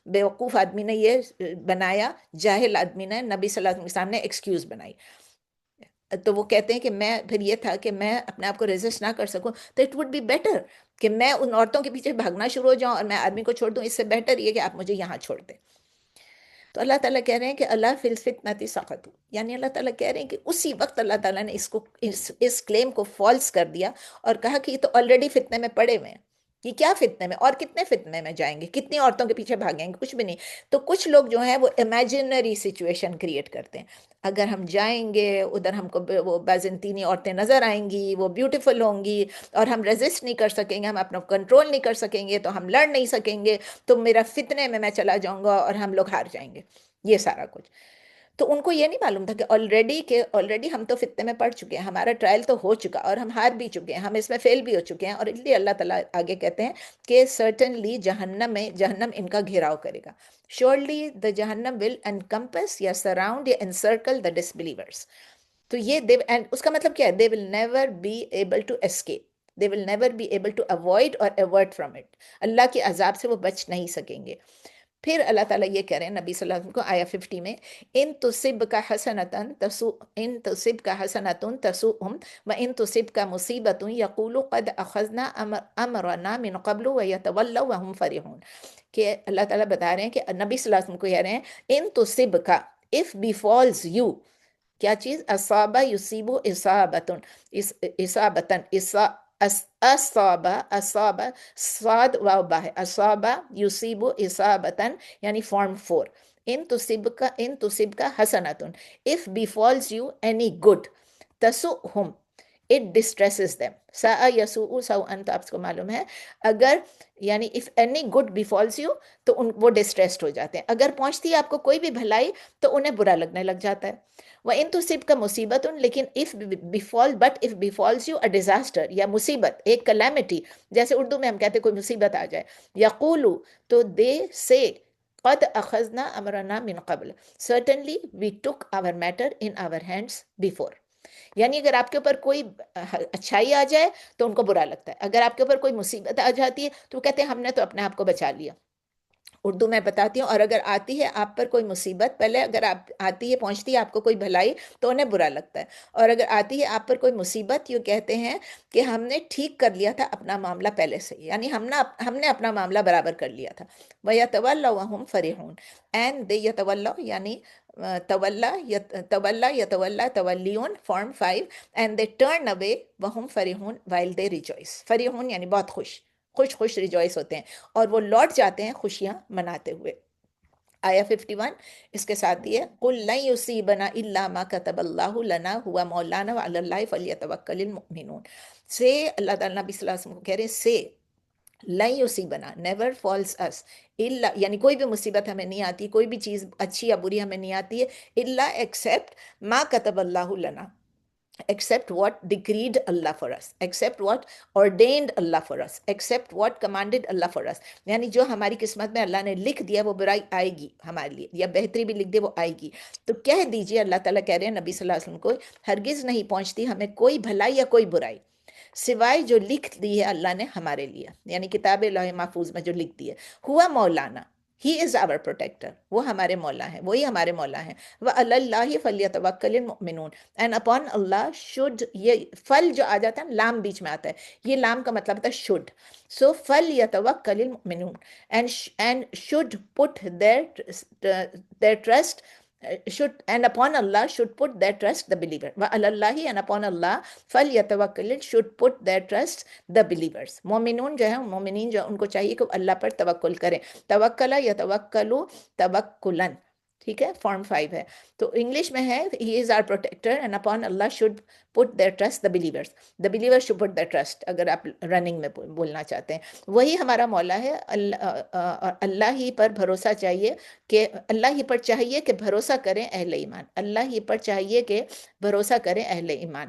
[SPEAKER 1] بیوقوف آدمی نے یہ بنایا, جاہل آدمی نے نبی صلی اللہ علیہ وسلم کے سامنے ایکسکیوز بنائی. تو وہ کہتے ہیں کہ میں پھر یہ تھا کہ میں اپنے آپ کو ریزسٹ نہ کر سکوں, تو اٹ وڈ بی بیٹر کہ میں ان عورتوں کے پیچھے بھاگنا شروع ہو جاؤں اور میں آدمی کو چھوڑ دوں, اس سے بہتر یہ کہ آپ مجھے یہاں چھوڑ دیں. تو اللہ تعالیٰ کہہ رہے ہیں کہ اللہ فی الفتنۃ سقطوا، یعنی اللہ تعالیٰ کہہ رہے ہیں کہ اسی وقت اللہ تعالیٰ نے اس کلیم کو فالس کر دیا اور کہا کہ یہ تو آلریڈی فتنے میں پڑے ہوئے ہیں، یہ کیا فتنے میں، اور کتنے فتنے میں جائیں گے، کتنی عورتوں کے پیچھے بھاگیں گے، کچھ بھی نہیں۔ تو کچھ لوگ جو ہیں وہ امیجنری سچویشن کریٹ کرتے ہیں، اگر ہم جائیں گے ادھر ہم کو وہ بازنطینی عورتیں نظر آئیں گی، وہ بیوٹیفل ہوں گی، اور ہم ریزسٹ نہیں کر سکیں گے، ہم اپنا کنٹرول نہیں کر سکیں گے، تو ہم لڑ نہیں سکیں گے، تو میرا فتنے میں چلا جاؤں گا اور ہم لوگ ہار جائیں گے، یہ سارا کچھ۔ تو ان کو یہ نہیں معلوم تھا کہ آلریڈی ہم تو فتنے میں پڑ چکے ہیں، ہمارا ٹرائل تو ہو چکا اور ہم ہار بھی چکے ہیں، ہم اس میں فیل بھی ہو چکے ہیں، اور اس لیے اللہ تعالیٰ آگے کہتے ہیں کہ سرٹنلی جہنم ان کا گھیراؤ کرے گا، شیورلی دا جہنم ول انکمپس یا سراؤنڈ یا انسرکل دا ڈسبلیورس۔ تو یہ اینڈ اس کا مطلب کیا ہے، they will never be able to escape, they will never be able to avoid or avert from it, اللہ کے عذاب سے وہ بچ نہیں سکیں گے۔ پھر اللہ تعالیٰ یہ کہہ رہے ہیں نبی صلی اللہ علیہ وسلم کو آیا 50 میں، ان تصب کا حسنتن تسؤہم وان تصب کا مصیبت یقولوا قد اخذنا امرنا من قبل ویتولوا وهم فرحون، کہ اللہ تعالیٰ بتا رہے ہیں کہ نبی صلی اللہ علیہ وسلم کو کہہ رہے ہیں ان تصب کا، if befalls you، کیا چیز، اصابہ یصیبو اصابتن، اصابتن اصابہ صاد واو با ہے، اصابہ یصیبو اصابتن یعنی فارم 4، ان تصب کا حسنتن، if befalls you any good، تسؤہم it distresses them، ساء یسوء سوءا تو آپ کو معلوم ہے، اگر یعنی if any good befalls you تو وہ ڈسٹریسڈ ہو جاتے ہیں، اگر پہنچتی ہے آپ کو کوئی بھی بھلائی تو انہیں برا لگنے لگ جاتا ہے۔ وَإِن تُصِبْكَ مُصِيبَةٌ، لیکن if befalls you a disaster یا مصیبت، ایک calamity، جیسے اردو میں ہم کہتے ہیں کوئی مصیبت آ جائے، یقولو تو they say قد اخذنا امرنا من قبل، certainly we took our matter in our hands before، یعنی اگر آپ کے اوپر کوئی اچھائی آ جائے تو ان کو برا لگتا ہے، اگر آپ کے اوپر کوئی مصیبت آ جاتی ہے تو وہ کہتے ہیں ہم نے تو اپنے آپ کو بچا لیا۔ اردو میں بتاتی ہوں، اور اگر آتی ہے آپ پر کوئی مصیبت، پہلے اگر آپ آتی ہے پہنچتی ہے آپ کو کوئی بھلائی تو انہیں برا لگتا ہے، اور اگر آتی ہے آپ پر کوئی مصیبت یہ کہتے ہیں کہ ہم نے ٹھیک کر لیا تھا اپنا معاملہ پہلے سے، یعنی ہم نے اپنا معاملہ برابر کر لیا تھا۔ وَيَتَوَلَّوْا وَهُمْ فَرِحُونَ، اینڈ دے یتولوا یعنی تولا تولیون فارم 5، اینڈ دے ٹرن اوے وہم فرحون وائل دے ریجوائس، فرحون یعنی بہت خوش ریجوائس ہوتے ہیں، اور وہ لوٹ جاتے ہیں خوشیاں مناتے ہوئے۔ آیا 51 اس کے ساتھ یہ قُلْ لَن يُصِيبَنَا إِلَّا مَا كَتَبَ اللَّهُ لَنَا هُوَ مَوْلَانَا وَعَلَى اللَّهِ فَلْيَتَوَكَّلِ الْمُؤْمِنُونَ، سے اللہ تعالیٰ نبی صلی اللہ علیہ وسلم کو کہہ رہے ہیں سے لَن يُصِيبَنَا never falls us الا، یعنی کوئی بھی مصیبت ہمیں نہیں آتی، کوئی بھی چیز اچھی یا بری ہمیں نہیں آتی ہے، الا ایکسیپٹ ما کتب اللہ لنا، except what decreed Allah for us, except what ordained Allah for us, except what commanded Allah for us، یعنی جو ہماری قسمت میں اللہ نے لکھ دیا وہ برائی آئے گی ہمارے لیے، یا بہتری بھی لکھ دے وہ آئے گی، تو کہہ دیجئے، اللہ تعالیٰ کہہ رہے ہیں نبی صلی اللہ علیہ وسلم کو، ہرگز نہیں پہنچتی ہمیں کوئی بھلائی یا کوئی برائی سوائے جو لکھ دی ہے اللہ نے ہمارے لیے، یعنی کتاب لوح محفوظ میں جو لکھ دی ہے، ہوا مولانا، ہی از آور پروٹیکٹر، وہ ہمارے مولا ہیں، وہی ہمارے مولا ہیں، وَعَلَى اللَّهِ فَلْيَتَوَكَّلِ الْمُؤْمِنُونَ، اینڈ اپون اللہ شوڈ، یہ فل جو آ جاتا ہے لام بیچ میں آتا ہے، یہ لام کا مطلب ہوتا ہے شوڈ، سو فَلْيَتَوَكَّلِ الْمُؤْمِنُونَ، and should put their trust should and upon Allah should put their trust the believer، وَعَلَى اللَّهِ and upon Allah فَلْيَتَوَكَّلِ should put their trust the believers، مومنون جو ہیں مومنین جو ان کو چاہیے کہ اللہ پر توکل کریں، توکل یتوکلوا توکلا، ٹھیک ہے، فارم 5 ہے، تو انگلش میں ہے he is our protector and upon Allah should put their trust the believers should put their trust، اگر آپ رننگ میں بولنا چاہتے ہیں، وہی ہمارا مولا ہے، اللہ ہی پر بھروسہ چاہیے کہ اللہ ہی پر چاہیے کہ بھروسہ کریں اہل ایمان، اللہ ہی پر چاہیے کہ بھروسہ کریں اہل ایمان۔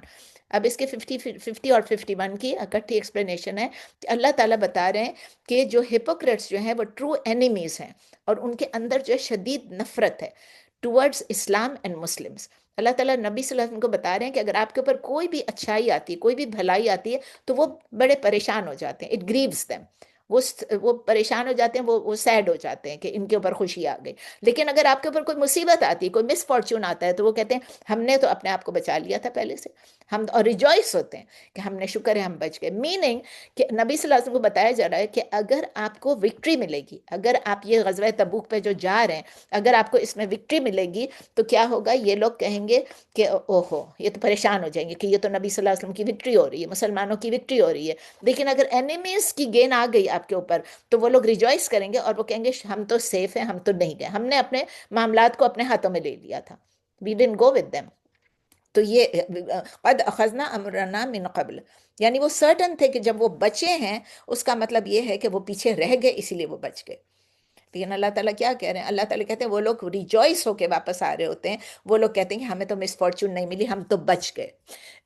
[SPEAKER 1] اب اس کے 50 اور 51 کی اکٹھی ایکسپلینیشن ہے کہ اللہ تعالیٰ بتا رہے ہیں کہ جو ہپوکریٹس جو ہیں وہ ٹرو اینیمیز ہیں، اور ان کے اندر جو ہے شدید نفرت ہے ٹورڈز اسلام اینڈ مسلمس۔ اللہ تعالیٰ نبی صلی اللہ علیہ وسلم کو بتا رہے ہیں کہ اگر آپ کے اوپر کوئی بھی اچھائی آتی ہے، کوئی بھی بھلائی آتی ہے، تو وہ بڑے پریشان ہو جاتے ہیں، اٹ گریوز دیم، وہ پریشان ہو جاتے ہیں، وہ سیڈ ہو جاتے ہیں کہ ان کے اوپر خوشی آ گئی. لیکن اگر آپ کے اوپر کوئی مصیبت آتی ہے، کوئی مس فارچون آتا ہے، تو وہ کہتے ہیں ہم نے تو اپنے آپ کو بچا لیا تھا پہلے سے. ہم اور ریجوائس ہوتے ہیں کہ ہم نے شکر ہے ہم بچ گئے. میننگ کہ نبی صلی اللہ علیہ وسلم کو بتایا جا رہا ہے کہ اگر آپ کو وکٹری ملے گی، اگر آپ یہ غزوہ تبوک پہ جو جا رہے ہیں، اگر آپ کو اس میں وکٹری ملے گی، تو کیا ہوگا؟ یہ لوگ کہیں گے کہ اوہو، یہ تو پریشان ہو جائیں گے کہ یہ تو نبی صلی اللہ علیہ وسلم کی وکٹری ہو رہی ہے، مسلمانوں کی وکٹری ہو رہی ہے. لیکن اگر اینیمیز کی گین آ گئی آپ کے اوپر، تو وہ لوگ ریجوائس کریں گے اور وہ کہیں گے ہم تو سیف ہیں، ہم تو نہیں گئے، ہم نے اپنے معاملات کو اپنے ہاتھوں میں لے لیا تھا. We didn't go with them. تو یہ قد اخذنا امرنا من قبل، یعنی وہ سرٹن تھے کہ جب وہ بچے ہیں، اس کا مطلب یہ ہے کہ وہ پیچھے رہ گئے، اسی لیے وہ بچ گئے. لیکن اللہ تعالیٰ کیا کہہ رہے ہیں؟ اللہ تعالیٰ کہتے ہیں وہ لوگ ریجوائس ہو کے واپس آ رہے ہوتے ہیں، وہ لوگ کہتے ہیں کہ ہمیں تو مس فارچون نہیں ملی، ہم تو بچ گئے.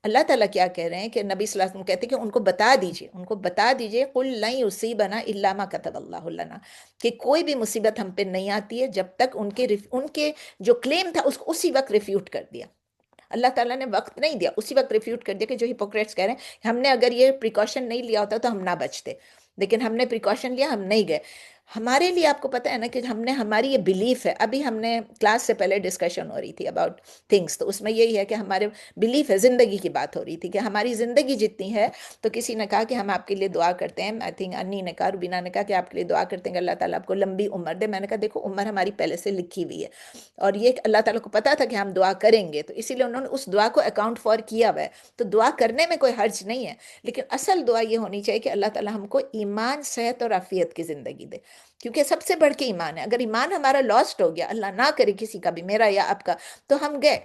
[SPEAKER 1] اللہ تعالیٰ کیا کہہ رہے ہیں کہ نبی صلی اللہ علیہ وسلم کہتے ہیں کہ ان کو بتا دیجئے، ان کو بتا دیجئے قُلْ لَن يُصِيبَنَا إِلَّا مَا كَتَبَ اللَّهُ لَنَا، کہ کوئی بھی مصیبت ہم پہ نہیں آتی ہے جب تک ان کے جو کلیم تھا اس کو اسی وقت ریفیوٹ کر دیا. اللہ تعالیٰ نے وقت نہیں دیا، اسی وقت ریفیوٹ کر دیا کہ جو ہپوکریٹس کہہ رہے ہیں ہم نے اگر یہ پریکاشن نہیں لیا ہوتا تو ہم نہ بچتے، لیکن ہم نے پریکاشن لیا، ہم نہیں گئے. ہمارے لیے آپ کو پتہ ہے نا کہ ہم نے، ہماری یہ بلیف ہے. ابھی ہم نے کلاس سے پہلے ڈسکشن ہو رہی تھی اباؤٹ تھنگس، تو اس میں یہی ہے کہ ہمارے بلیف ہے، زندگی کی بات ہو رہی تھی کہ ہماری زندگی جتنی ہے. تو کسی نے کہا کہ ہم آپ کے لیے دعا کرتے ہیں، آئی تھنک انی نے کہا، روبینہ نے کہا کہ آپ کے لیے دعا کرتے ہیں کہ اللہ تعالیٰ آپ کو لمبی عمر دے. میں نے کہا دیکھو عمر ہماری پہلے سے لکھی ہوئی ہے، اور یہ اللہ تعالیٰ کو پتا تھا کہ ہم دعا کریں گے، تو اسی لیے انہوں نے اس دعا کو اکاؤنٹ فار کیا ہوا ہے. تو دعا کرنے میں کوئی حرج نہیں ہے، لیکن اصل دعا یہ ہونی چاہیے کہ اللہ تعالیٰ ہم کو ایمان، صحت اور عافیت کی زندگی دے، کیونکہ سب سے بڑھ کے ایمان ہے. اگر ایمان ہمارا لاسٹ ہو گیا، اللہ نہ کرے کسی کا بھی، میرا یا آپ کا، تو ہم گئے،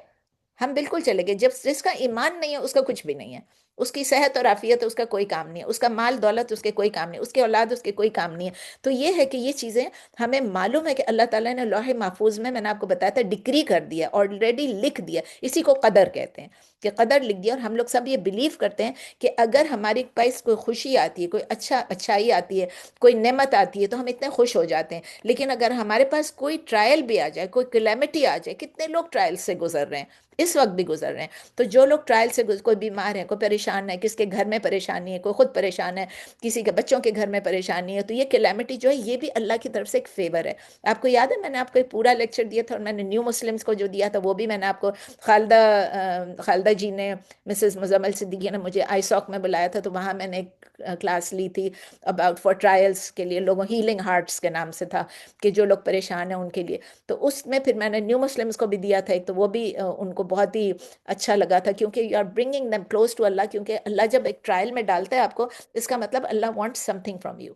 [SPEAKER 1] ہم بالکل چلے گئے. جس کا ایمان نہیں ہے اس کا کچھ بھی نہیں ہے، اس کی صحت اور عافیت اس کا کوئی کام نہیں ہے، اس کا مال دولت اس کے کوئی کام نہیں، اس کے اولاد اس کے کوئی کام نہیں ہے. تو یہ ہے کہ یہ چیزیں ہمیں معلوم ہے کہ اللہ تعالیٰ نے لوح محفوظ میں نے آپ کو بتایا تھا، ڈکری کر دیا، آلریڈی لکھ دیا. اسی کو قدر کہتے ہیں کہ قدر لکھ دیا. اور ہم لوگ سب یہ بلیو کرتے ہیں کہ اگر ہماری پاس کوئی خوشی آتی ہے، کوئی اچھائی آتی ہے، کوئی نعمت آتی ہے، تو ہم اتنے خوش ہو جاتے ہیں. لیکن اگر ہمارے پاس کوئی ٹرائل بھی آ جائے، کوئی کلیمٹی آ جائے، کتنے لوگ ٹرائل سے گزر رہے ہیں، اس وقت بھی گزر رہے ہیں. تو جو لوگ ٹرائل سے کوئی بیمار ہے، کوئی پریشان ہے، کس کے گھر میں پریشانی ہے، کوئی خود پریشان ہے، کسی کے بچوں کے گھر میں پریشانی ہے، تو یہ کلیمٹی جو ہے یہ بھی اللہ کی طرف سے ایک فیور ہے. آپ کو یاد ہے میں نے آپ کو ایک پورا لیکچر دیا تھا، اور میں نے نیو مسلمز کو جو دیا تھا وہ بھی میں نے آپ کو، خالدہ جی نے، مسز مزمل صدیقی نے مجھے آئی ساک میں بلایا تھا، تو وہاں میں نے ایک کلاس لی تھی اباؤٹ فار ٹرائلز کے لیے لوگوں، ہیلنگ ہارٹس کے نام سے تھا، کہ جو لوگ پریشان ہیں ان کے لیے. تو اس میں پھر میں نے نیو مسلمز کو بھی دیا تھا ایک، تو وہ بھی ان کو بہت ہی اچھا لگا تھا، کیونکہ you are bringing them close to Allah. کیونکہ اللہ جب ایک ٹرائل میں ڈالتا ہے آپ کو، اس کا مطلب Allah wants something from you,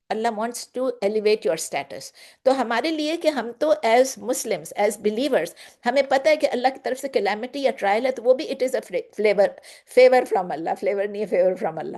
[SPEAKER 1] Allah wants to elevate your status. تو ہمارے لیے کہ ہم تو ایز مسلمس، ایز بلیورس، ہمیں پتہ ہے کہ اللہ کی طرف سے کلیمٹی یا ٹرائل ہے، تو وہ بھی it is a fever from Allah, flavour نہیں ہے، فیور فرام اللہ.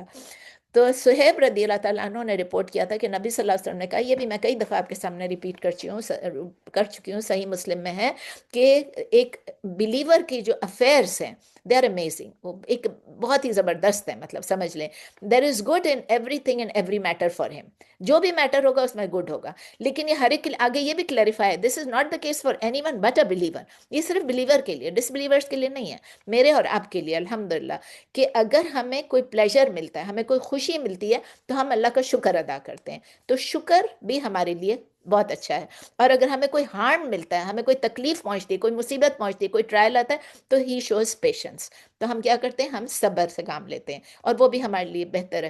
[SPEAKER 1] تو صہیب رضی اللہ تعالیٰ عنہ نے رپورٹ کیا تھا کہ نبی صلی اللہ علیہ وسلم نے کہا، یہ بھی میں کئی دفعہ آپ کے سامنے ریپیٹ کر چکی ہوں، صحیح مسلم میں ہے، کہ ایک بلیور کی جو افیئرس ہیں دے آر امیزنگ، وہ ایک بہت ہی زبردست ہے. مطلب سمجھ لیں there is good in everything in every matter for ہم، جو بھی میٹر ہوگا اس میں گڈ ہوگا. لیکن یہ ہر ایک آگے یہ بھی کلیریفائی ہے، this is not the case for anyone but a believer. یہ صرف بلیور کے لیے، ڈس بلیورس کے لیے نہیں ہے، میرے اور آپ کے لیے الحمدللہ. کہ اگر ہمیں کوئی پلیجر ملتا ہے، ہمیں کوئی خوشی ملتی ہے، تو ہم اللہ کا شکر ادا کرتے ہیں. تو شکر بھی ہمارے لیے بہت اچھا ہے. اور اگر ہمیں کوئی ہارم ملتا ہے، ہمیں کوئی تکلیف پہنچتی ہے، کوئی مصیبت پہنچتی ہے، کوئی ٹرائل آتا ہے، تو ہی شوز پیشنس. تو ہم کیا کرتے ہیں؟ ہم صبر سے کام لیتے ہیں، اور وہ بھی ہمارے لیے بہتر ہے.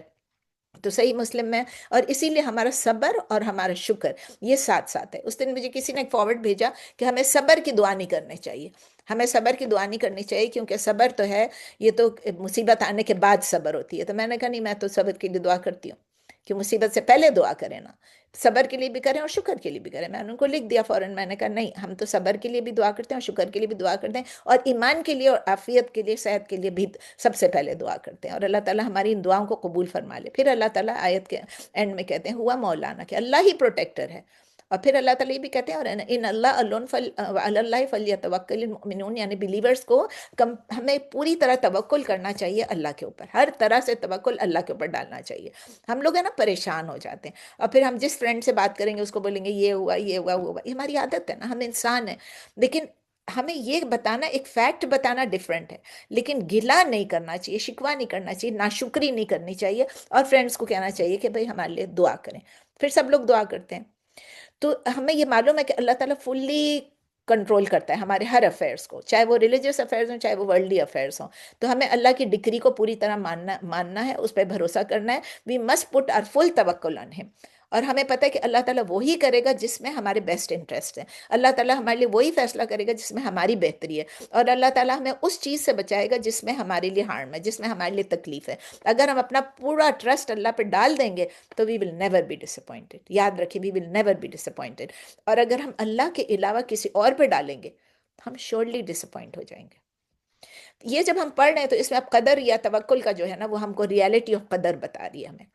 [SPEAKER 1] تو صحیح مسلم میں، اور اسی لیے ہمارا صبر اور ہمارا شکر یہ ساتھ ساتھ ہے. اس دن مجھے کسی نے ایک فارورڈ بھیجا کہ ہمیں صبر کی دعا نہیں کرنی چاہیے، ہمیں صبر کی دعا نہیں کرنی چاہیے، کیونکہ صبر تو ہے، یہ تو مصیبت آنے کے بعد صبر ہوتی ہے. تو میں نے کہا نہیں، میں تو صبر کے لیے دعا کرتی ہوں کہ مصیبت سے پہلے دعا کریں نا، صبر کے لیے بھی کریں اور شکر کے لیے بھی کریں. میں نے ان کو لکھ دیا فوراً، میں نے کہا نہیں، ہم تو صبر کے لیے بھی دعا کرتے ہیں اور شکر کے لیے بھی دعا کرتے ہیں، اور ایمان کے لیے اور عافیت کے لیے، صحت کے لیے بھی سب سے پہلے دعا کرتے ہیں. اور اللہ تعالیٰ ہماری ان دعاؤں کو قبول فرما لے. پھر اللہ تعالیٰ آیت کے اینڈ میں کہتے ہیں ہوا مولانا، کہ اللہ ہی پروٹیکٹر ہے. اور پھر اللہ تعالیٰ یہ بھی کہتے ہیں، اور ان اللہ علی اللہ فلیتوکل المؤمنون، یعنی بلیورز کو ہمیں پوری طرح توکل کرنا چاہیے اللہ کے اوپر، ہر طرح سے توکل اللہ کے اوپر ڈالنا چاہیے. ہم لوگ ہیں نا پریشان ہو جاتے ہیں، اور پھر ہم جس فرینڈ سے بات کریں گے اس کو بولیں گے یہ ہوا، یہ ہوا، وہ ہوا. یہ ہماری عادت ہے نا، ہم انسان ہیں. لیکن ہمیں یہ بتانا، ایک فیکٹ بتانا ڈفرینٹ ہے، لیکن گلا نہیں کرنا چاہیے، شکوہ نہیں کرنا چاہیے، ناشکری نہیں کرنی چاہیے، اور فرینڈس کو کہنا چاہیے کہ بھئی ہمارے لیے دعا کریں. پھر سب لوگ دعا کرتے ہیں. تو ہمیں یہ معلوم ہے کہ اللہ تعالیٰ فلی کنٹرول کرتا ہے ہمارے ہر افیئرس کو، چاہے وہ ریلیجیس افیئرس ہوں چاہے وہ ورلڈلی افیئرس ہوں. تو ہمیں اللہ کی ڈکری کو پوری طرح ماننا ہے، اس پہ بھروسہ کرنا ہے. وی مسٹ پٹ آر فل توکل آن ہم. اور ہمیں پتہ ہے کہ اللہ تعالیٰ وہی کرے گا جس میں ہمارے بیسٹ انٹرسٹ ہیں. اللہ تعالیٰ ہمارے لیے وہی فیصلہ کرے گا جس میں ہماری بہتری ہے. اور اللہ تعالیٰ ہمیں اس چیز سے بچائے گا جس میں ہمارے لیے ہارم ہے، جس میں ہمارے لیے تکلیف ہے. اگر ہم اپنا پورا ٹرسٹ اللہ پہ ڈال دیں گے تو we will never be disappointed. یاد رکھیں، we will never be disappointed. اور اگر ہم اللہ کے علاوہ کسی اور پہ ڈالیں گے ہم شیورلی ڈس اپوائنٹ ہو جائیں گے. یہ جب ہم پڑھ رہے ہیں تو اس میں اب قدر یا توکل کا جو ہے نا وہ ہم کو ریالٹی آف قدر بتا رہی ہے ہمیں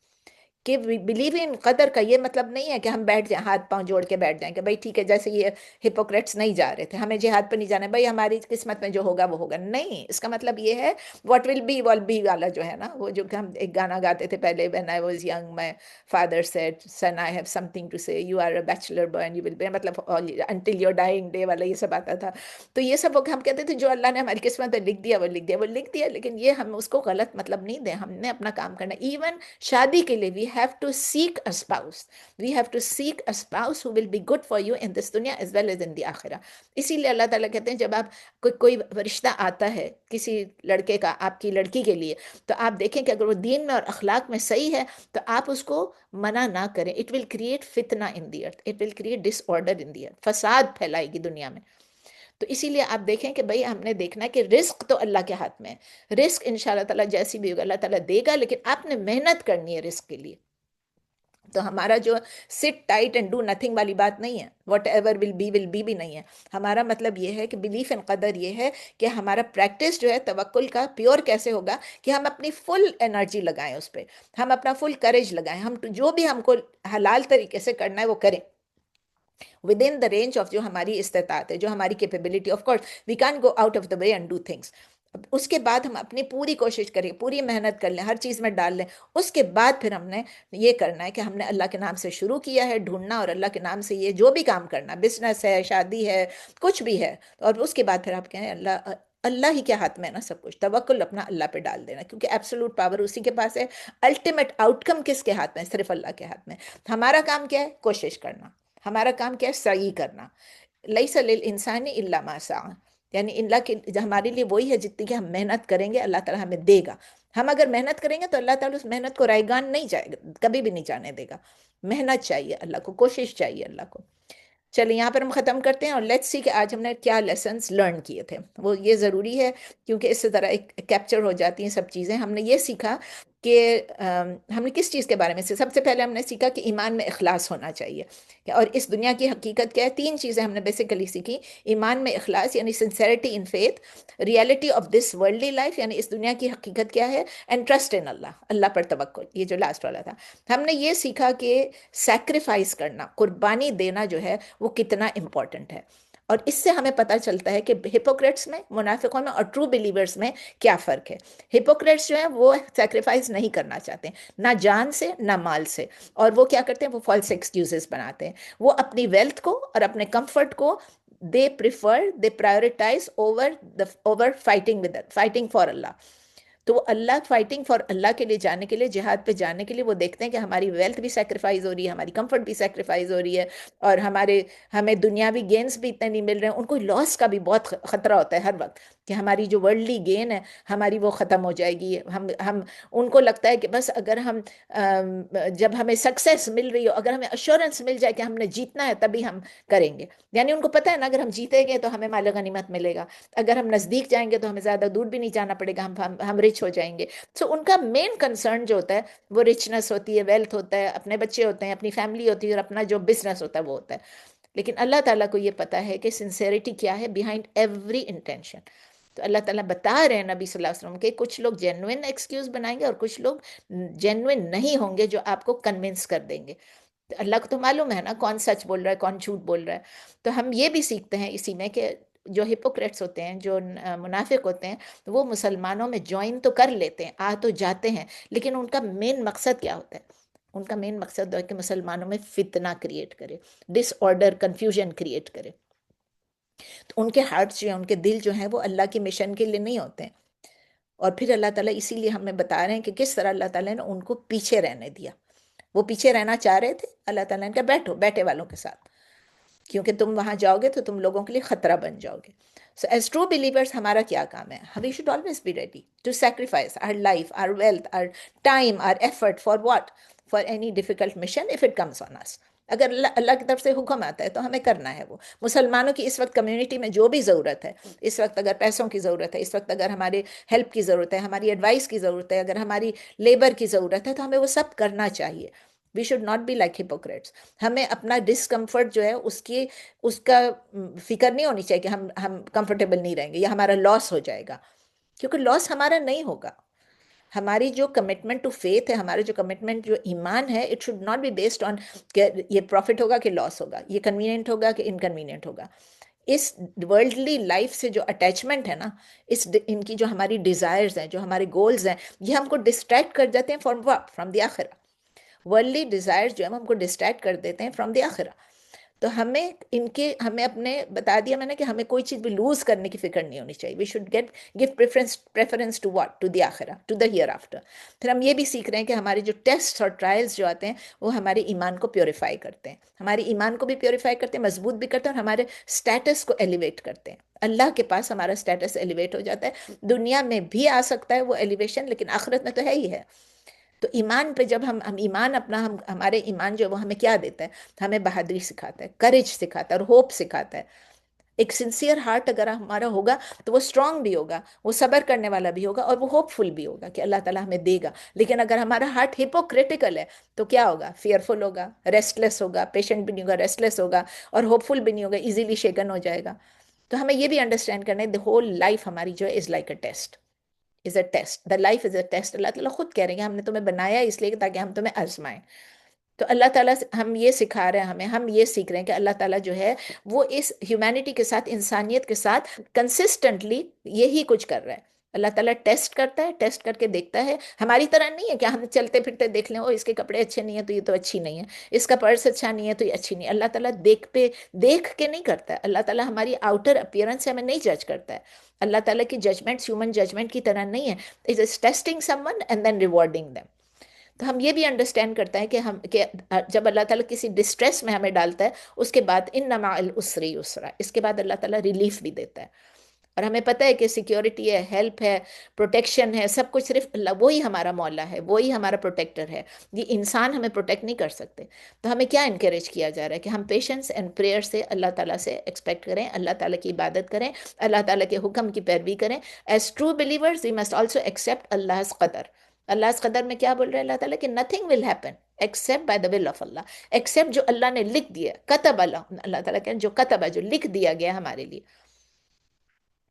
[SPEAKER 1] کہ بلیو ان قدر. کا یہ مطلب نہیں ہے کہ ہم بیٹھ جائیں، ہاتھ پاؤں جوڑ کے بیٹھ جائیں کہ بھائی ٹھیک ہے، جیسے یہ ہپوکریٹس نہیں جا رہے تھے ہمیں جہاد پہ نہیں جانا ہے، بھائی ہماری قسمت میں جو ہوگا وہ ہوگا. نہیں، اس کا مطلب یہ ہے what will be will be والا جو ہے نا، وہ جو کہ ہم ایک گانا گاتے تھے پہلے، when I was young my father said son I have something to say, you are a bachelor boy and you will be, مطلب انٹل یور ڈائنگ ڈے والا یہ سب آتا تھا. تو یہ سب ہم کہتے تھے جو اللہ نے ہماری قسمت میں لکھ دیا وہ لکھ دیا وہ لکھ دیا، لیکن یہ ہم اس کو غلط مطلب نہیں دیں. ہم نے اپنا کام کرنا. ایون شادی کے لیے we have to seek a spouse. We have to seek a spouse who will be good for you in this دنیا as well as in the آخرہ. اسی لیے اللہ تعالیٰ کہتے ہیں جب آپ کوئی رشتہ آتا ہے کسی لڑکے کا آپ کی لڑکی کے لیے، تو آپ دیکھیں کہ اگر وہ دین میں اور اخلاق میں صحیح ہے تو آپ اس کو منع نہ کریں. اٹ ول کریٹ فتنہ in the earth, it will create disorder in the earth, فساد پھیلائے گی دنیا میں. تو اسی لیے آپ دیکھیں کہ بھئی ہم نے دیکھنا ہے کہ رزق تو اللہ کے ہاتھ میں ہے. رزق انشاءاللہ تعالیٰ جیسی بھی ہوگا اللہ تعالیٰ دے گا، لیکن آپ نے محنت کرنی ہے رزق کے لیے. تو ہمارا جو سٹ ٹائٹ اینڈ ڈو نتھنگ والی بات نہیں ہے، واٹ ایور ول بی بھی نہیں ہے. ہمارا مطلب یہ ہے کہ بلیف ان قدر یہ ہے کہ ہمارا پریکٹس جو ہے توکل کا پیور کیسے ہوگا کہ ہم اپنی فل انرجی لگائیں اس پہ، ہم اپنا فل کریج لگائیں، ہم جو بھی ہم کو حلال طریقے سے کرنا ہے وہ کریں within the range of جو ہماری استطاعت ہے، جو ہماری capability. Of course we can go out of the way and do things. اس کے بعد ہم اپنی پوری کوشش کریں، پوری محنت کر لیں، ہر چیز میں ڈال لیں. اس کے بعد پھر ہم نے یہ کرنا ہے کہ ہم نے اللہ کے نام سے شروع کیا ہے ڈھونڈنا، اور اللہ کے نام سے یہ جو بھی کام کرنا، بزنس ہے، شادی ہے، کچھ بھی ہے. اور اس کے بعد پھر آپ کہیں اللہ، اللہ ہی کے ہاتھ میں ہے نا سب کچھ. توکل اپنا اللہ پہ ڈال دینا، کیونکہ ایبسولوٹ پاور اسی کے پاس ہے. الٹیمیٹ آؤٹ کم کس کے ہاتھ میں ہے؟ صرف اللہ کے ہاتھ میں. ہمارا کام کیا ہے؟ کوشش کرنا. ہمارا کام کیا ہے؟ سعی کرنا. لیس للانسان الا ما سعی، یعنی اللہ کے ہمارے لیے وہی ہے جتنی کہ ہم محنت کریں گے اللہ تعالیٰ ہمیں دے گا. ہم اگر محنت کریں گے تو اللہ تعالیٰ اس محنت کو رائیگان نہیں جائے گا، کبھی بھی نہیں جانے دے گا. محنت چاہیے اللہ کو، کوشش چاہیے اللہ کو. چلیں یہاں پر ہم ختم کرتے ہیں، اور لیٹس سی کہ آج ہم نے کیا لیسنز لرن کیے تھے. وہ یہ ضروری ہے کیونکہ اس سے ذرا ایک کیپچر ہو جاتی ہیں سب چیزیں. ہم نے یہ سیکھا کہ ہم نے کس چیز کے بارے میں سے سب سے پہلے ہم نے سیکھا کہ ایمان میں اخلاص ہونا چاہیے. اور اس دنیا کی حقیقت کیا ہے؟ تین چیزیں ہم نے بیسیکلی سیکھی. ایمان میں اخلاص یعنی sincerity in faith, reality of this worldly life یعنی اس دنیا کی حقیقت کیا ہے، اینڈ ٹرسٹ ان اللہ، اللہ پر توکل. یہ جو لاسٹ والا تھا ہم نے یہ سیکھا کہ سیکریفائس کرنا، قربانی دینا جو ہے وہ کتنا امپورٹنٹ ہے. اور اس سے ہمیں پتہ چلتا ہے کہ ہپوکریٹس میں، منافقوں میں اور ٹرو بلیورز میں کیا فرق ہے. ہپوکریٹس جو ہیں وہ سیکریفائس نہیں کرنا چاہتے ہیں، نہ جان سے نہ مال سے. اور وہ کیا کرتے ہیں؟ وہ فالس ایکسکیوزز بناتے ہیں. وہ اپنی ویلتھ کو اور اپنے کمفرٹ کو دے پرائیورٹائز اوور فائٹنگ فار اللہ. تو وہ اللہ فائٹنگ فار اللہ کے لیے جانے کے لیے، جہاد پہ جانے کے لیے وہ دیکھتے ہیں کہ ہماری ویلتھ بھی سیکریفائز ہو رہی ہے، ہماری کمفرٹ بھی سیکریفائز ہو رہی ہے، اور ہمیں دنیاوی گینز بھی اتنے نہیں مل رہے ہیں. ان کو لاس کا بھی بہت خطرہ ہوتا ہے ہر وقت کہ ہماری جو ورلڈلی گین ہے ہماری وہ ختم ہو جائے گی. ہم ان کو لگتا ہے کہ بس اگر جب ہمیں سکسیس مل رہی ہو، اگر ہمیں ایشورنس مل جائے کہ ہم نے جیتنا ہے تبھی ہم کریں گے. یعنی ان کو پتہ ہے نا اگر ہم جیتیں گے تو ہمیں مال غنیمت ملے گا، اگر ہم نزدیک جائیں گے تو ہمیں زیادہ دور بھی نہیں جانا پڑے گا، ہم رچ ہو جائیں گے. سو ان کا مین کنسرن جو ہوتا ہے وہ رچنس ہوتی ہے، ویلتھ ہوتا ہے، اپنے بچے ہوتے ہیں، اپنی فیملی ہوتی ہے، اور اپنا جو بزنس ہوتا ہے وہ ہوتا ہے. لیکن اللہ تعالیٰ کو یہ پتا ہے کہ سنسیریٹی کیا ہے بیہائنڈ ایوری انٹینشن. تو اللہ تعالیٰ بتا رہے ہیں نبی صلی اللہ علیہ وسلم کہ کچھ لوگ جینوئن ایکسکیوز بنائیں گے اور کچھ لوگ جینوئن نہیں ہوں گے جو آپ کو کنونس کر دیں گے. اللہ کو تو معلوم ہے نا کون سچ بول رہا ہے کون جھوٹ بول رہا ہے. تو ہم یہ بھی سیکھتے ہیں اسی میں کہ جو ہپوکریٹس ہوتے ہیں، جو منافق ہوتے ہیں، وہ مسلمانوں میں جوائن تو کر لیتے ہیں، آ تو جاتے ہیں، لیکن ان کا مین مقصد کیا ہوتا ہے؟ ان کا مین مقصد ہے کہ مسلمانوں میں فتنہ کریٹ کرے، ڈس آرڈر، کنفیوژن کریٹ کرے. تو ان کے ہارٹس جو ہیں، ان کے دل جو ہیں، وہ اللہ کی مشن کے لیے نہیں ہوتے ہیں. اور پھر اللہ تعالیٰ اسی لیے ہمیں بتا رہے ہیں کہ کس طرح اللہ تعالیٰ نے ان کو پیچھے رہنے دیا. وہ پیچھے رہنا چاہ رہے تھے، اللہ تعالیٰ نے کہا بیٹھو بیٹھے والوں کے ساتھ، کیونکہ تم وہاں جاؤ گے تو تم لوگوں کے لیے خطرہ بن جاؤ گے. سو ایز ٹرو بلیورس ہمارا کیا کام ہے؟ We should always be ready to sacrifice our life, our wealth, our time, our effort. For what? For any difficult mission if it comes on us. اگر اللہ کی طرف سے حکم آتا ہے تو ہمیں کرنا ہے وہ. مسلمانوں کی اس وقت کمیونٹی میں جو بھی ضرورت ہے، اس وقت اگر پیسوں کی ضرورت ہے، اس وقت اگر ہمارے ہیلپ کی ضرورت ہے، ہماری ایڈوائس کی ضرورت ہے، اگر ہماری لیبر کی ضرورت ہے، تو ہمیں وہ سب کرنا چاہیے. We should not be like hypocrites. ہمیں اپنا ڈسکمفرٹ جو ہے اس کا فکر نہیں ہونی چاہیے کہ ہم کمفرٹیبل نہیں رہیں گے یا ہمارا لاس ہو جائے گا، کیونکہ لاس ہمارا نہیں ہوگا. ہماری جو کمٹمنٹ ٹو فیتھ ہے، ہمارا جو کمٹمنٹ جو ایمان ہے، it should not be based on کہ یہ پروفٹ ہوگا کہ لاس ہوگا، یہ کنوینئنٹ ہوگا کہ انکنوینئنٹ ہوگا. اس ورلڈلی لائف سے جو اٹیچمنٹ ہے نا، ان کی جو ہماری ڈیزائرز ہیں، جو ہمارے گولز ہیں، یہ ہم کو ڈسٹریکٹ کر جاتے ہیں فرام واٹ؟ فرام دی آخرہ. ورلڈلی ڈیزائرز جو ہے ہم کو ڈسٹریکٹ کر دیتے ہیں فرام دی آخرہ. تو ہمیں اپنے بتا دیا میں نے کہ ہمیں کوئی چیز بھی لوز کرنے کی فکر نہیں ہونی چاہیے. We should give preference to what? To the آخرہ، ٹو دا ہیئر آفٹر. پھر ہم یہ بھی سیکھ رہے ہیں کہ ہمارے جو ٹیسٹ اور ٹرائلز جو آتے ہیں وہ ہمارے ایمان کو پیوریفائی کرتے ہیں، ہمارے ایمان کو بھی پیوریفائی کرتے ہیں، مضبوط بھی کرتے ہیں، اور ہمارے سٹیٹس کو ایلیویٹ کرتے ہیں. اللہ کے پاس ہمارا سٹیٹس ایلیویٹ ہو جاتا ہے. دنیا میں بھی آ سکتا ہے وہ ایلیویشن، لیکن آخرت میں تو ہے ہی ہے. تو ایمان پہ جب ہم ایمان اپنا ہمارے ایمان جو ہے وہ ہمیں کیا دیتا ہے؟ ہمیں بہادری سکھاتا ہے، کریج سکھاتا ہے، اور ہوپ سکھاتا ہے. ایک سنسیئر ہارٹ اگر ہمارا ہوگا تو وہ اسٹرانگ بھی ہوگا، وہ صبر کرنے والا بھی ہوگا، اور وہ ہوپ فل بھی ہوگا کہ اللہ تعالیٰ ہمیں دے گا. لیکن اگر ہمارا ہارٹ ہپوکریٹیکل ہے تو کیا ہوگا؟ فیئرفل ہوگا، ریسٹ لیس ہوگا، پیشنٹ بھی نہیں ہوگا، ریسٹ لیس ہوگا، اور ہوپ فل بھی نہیں ہوگا، ایزیلی شیکن ہو جائے گا. تو ہمیں یہ بھی انڈرسٹینڈ کرنا ہے دی ہول لائف ہماری جو ہے is like a test. Is a test. The life is a test. اللہ تعالیٰ خود کہہ رہے ہیں ہم نے تمہیں بنایا اس لیے تاکہ ہم تمہیں آزمائیں. تو اللہ تعالیٰ ہم یہ سکھا رہے ہیں، ہم یہ سیکھ رہے ہیں کہ اللہ تعالیٰ جو ہے وہ اس ہیومینٹی کے ساتھ، انسانیت کے ساتھ کنسسٹنٹلی یہی کچھ کر رہا ہے. اللہ تعالیٰ ٹیسٹ کرتا ہے، ٹیسٹ کر کے دیکھتا ہے. ہماری طرح نہیں ہے کہ ہم چلتے پھرتے دیکھ لیں، او اس کے کپڑے اچھے نہیں ہیں تو یہ تو اچھی نہیں ہے، اس کا پرس اچھا نہیں ہے تو یہ اچھی نہیں ہے. اللہ تعالیٰ دیکھ کے نہیں کرتا ہے. اللہ تعالیٰ ہماری آؤٹر اپیئرنس سے ہمیں نہیں جج کرتا ہے. اللہ تعالیٰ کی ججمنٹس ہیومن ججمنٹ کی طرح نہیں ہے. It is testing someone and then rewarding them. تو ہم یہ بھی انڈرسٹینڈ کرتا ہے کہ جب اللہ تعالیٰ کسی ڈسٹریس میں ہمیں ڈالتا ہے، اس کے بعد ان مع العسر یسرا، اس کے بعد اللہ تعالیٰ ریلیف بھی دیتا ہے. اور ہمیں پتہ ہے کہ سیکیورٹی ہے، ہیلپ ہے، پروٹیکشن ہے، سب کچھ صرف اللہ، وہی ہمارا مولا ہے، وہی ہمارا پروٹیکٹر ہے. یہ انسان ہمیں پروٹیکٹ نہیں کر سکتے. تو ہمیں کیا انکریج کیا جا رہا ہے کہ ہم پیشنس اینڈ پریئر سے اللہ تعالیٰ سے ایکسپیکٹ کریں، اللہ تعالیٰ کی عبادت کریں، اللہ تعالیٰ کے حکم کی پیروی کریں. As true believers we must also accept Allah's قدر. Allah's قدر میں کیا بول رہے ہیں اللہ تعالیٰ کہ nothing will happen accept by the will of Allah. Accept جو اللہ نے لکھ دیا، کتب اللہ تعالیٰ کہ جو کتب ہے، جو لکھ دیا گیا ہمارے لیے.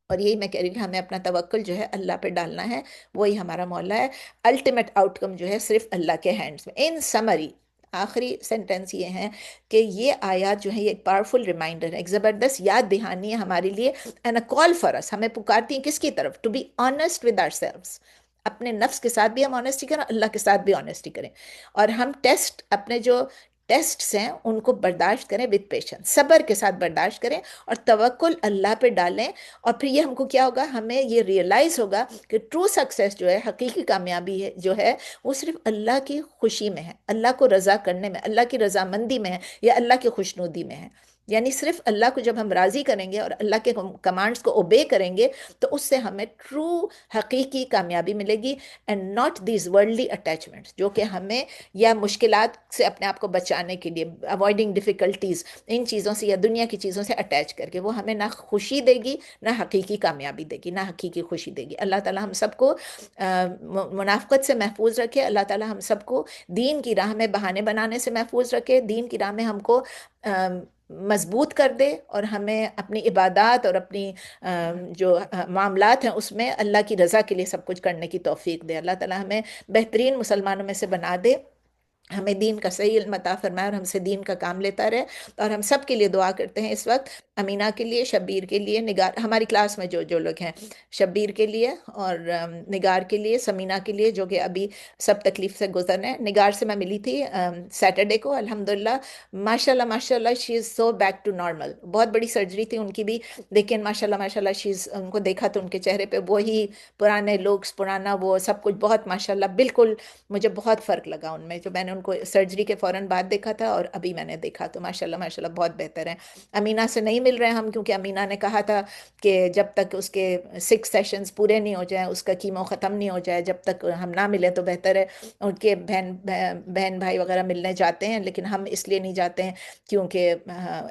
[SPEAKER 1] اور یہی میں کہہ رہی ہوں کہ ہمیں اپنا توکل جو ہے اللہ پہ ڈالنا ہے، وہی ہمارا مولا ہے. الٹیمیٹ آؤٹ کم جو ہے صرف اللہ کے ہینڈز میں. ان سمری، آخری سینٹنس یہ ہے کہ یہ آیات جو ہے یہ ایک پاورفل ریمائنڈر ہے، ایک زبردست یاد دہانی ہے ہمارے لیے. اینڈ اے کال فار اس، ہمیں پکارتی ہیں کس کی طرف؟ To be honest with ourselves. اپنے نفس کے ساتھ بھی ہم آنیسٹی کریں، اللہ کے ساتھ بھی آنیسٹی کریں. اور ہم ٹیسٹ، اپنے جو ٹیسٹس ہیں ان کو برداشت کریں وتھ پیشنس، صبر کے ساتھ برداشت کریں، اور توکل اللہ پہ ڈالیں. اور پھر یہ ہم کو کیا ہوگا؟ ہمیں یہ ریئلائز ہوگا کہ ٹرو سکسیس جو ہے، حقیقی کامیابی ہے جو ہے، وہ صرف اللہ کی خوشی میں ہے، اللہ کو رضا کرنے میں، اللہ کی رضامندی میں ہے، یا اللہ کی خوشنودی میں ہے. یعنی صرف اللہ کو جب ہم راضی کریں گے اور اللہ کے کمانڈس کو اوبے کریں گے تو اس سے ہمیں ٹرو حقیقی کامیابی ملے گی. And not these worldly attachments جو کہ ہمیں یا مشکلات سے اپنے آپ کو بچانے کے لیے، اوائڈنگ ڈیفیکلٹیز، ان چیزوں سے یا دنیا کی چیزوں سے اٹیچ کر کے، وہ ہمیں نہ خوشی دے گی، نہ حقیقی کامیابی دے گی، نہ حقیقی خوشی دے گی. اللہ تعالیٰ ہم سب کو منافقت سے محفوظ رکھے. اللہ تعالیٰ ہم سب کو دین کی راہ میں بہانے بنانے سے محفوظ رکھے. دین کی راہ میں ہم کو مضبوط کر دے، اور ہمیں اپنی عبادات اور اپنی جو معاملات ہیں اس میں اللہ کی رضا کے لیے سب کچھ کرنے کی توفیق دے. اللہ تعالیٰ ہمیں بہترین مسلمانوں میں سے بنا دے. ہمیں دین کا صحیح علم عطا فرمائے اور ہم سے دین کا کام لیتا رہے. اور ہم سب کے لیے دعا کرتے ہیں اس وقت، امینہ کے لیے، شبیر کے لیے، نگار، ہماری کلاس میں جو جو لوگ ہیں، شبیر کے لیے اور نگار کے لیے، سمینہ کے لیے جو کہ ابھی سب تکلیف سے گزر رہے ہیں. نگار سے میں ملی تھی سیٹرڈے کو، الحمدللہ ماشاءاللہ ماشاءاللہ شی از سو بیک ٹو نارمل. بہت بڑی سرجری تھی ان کی بھی، لیکن ماشاءاللہ ماشاءاللہ شی از، ان کو دیکھا تو ان کے چہرے پہ وہی پرانے لوگس، پرانا وہ سب کچھ، بہت ماشاءاللہ بالکل. مجھے بہت فرق لگا ان میں، جو میں نے ان کو سرجری کے فوراً بعد دیکھا تھا اور ابھی میں نے دیکھا، تو ماشاءاللہ ماشاءاللہ بہت بہتر ہیں. امینہ سے نہیں مل رہے ہم، کیونکہ امینہ نے کہا تھا کہ جب تک اس کے 6 سیشنز پورے نہیں ہو جائیں، اس کا کیمو ختم نہیں ہو جائے، جب تک ہم نہ ملیں تو بہتر ہے. ان کے بہن بھائی وغیرہ ملنے جاتے ہیں، لیکن ہم اس لیے نہیں جاتے ہیں کیونکہ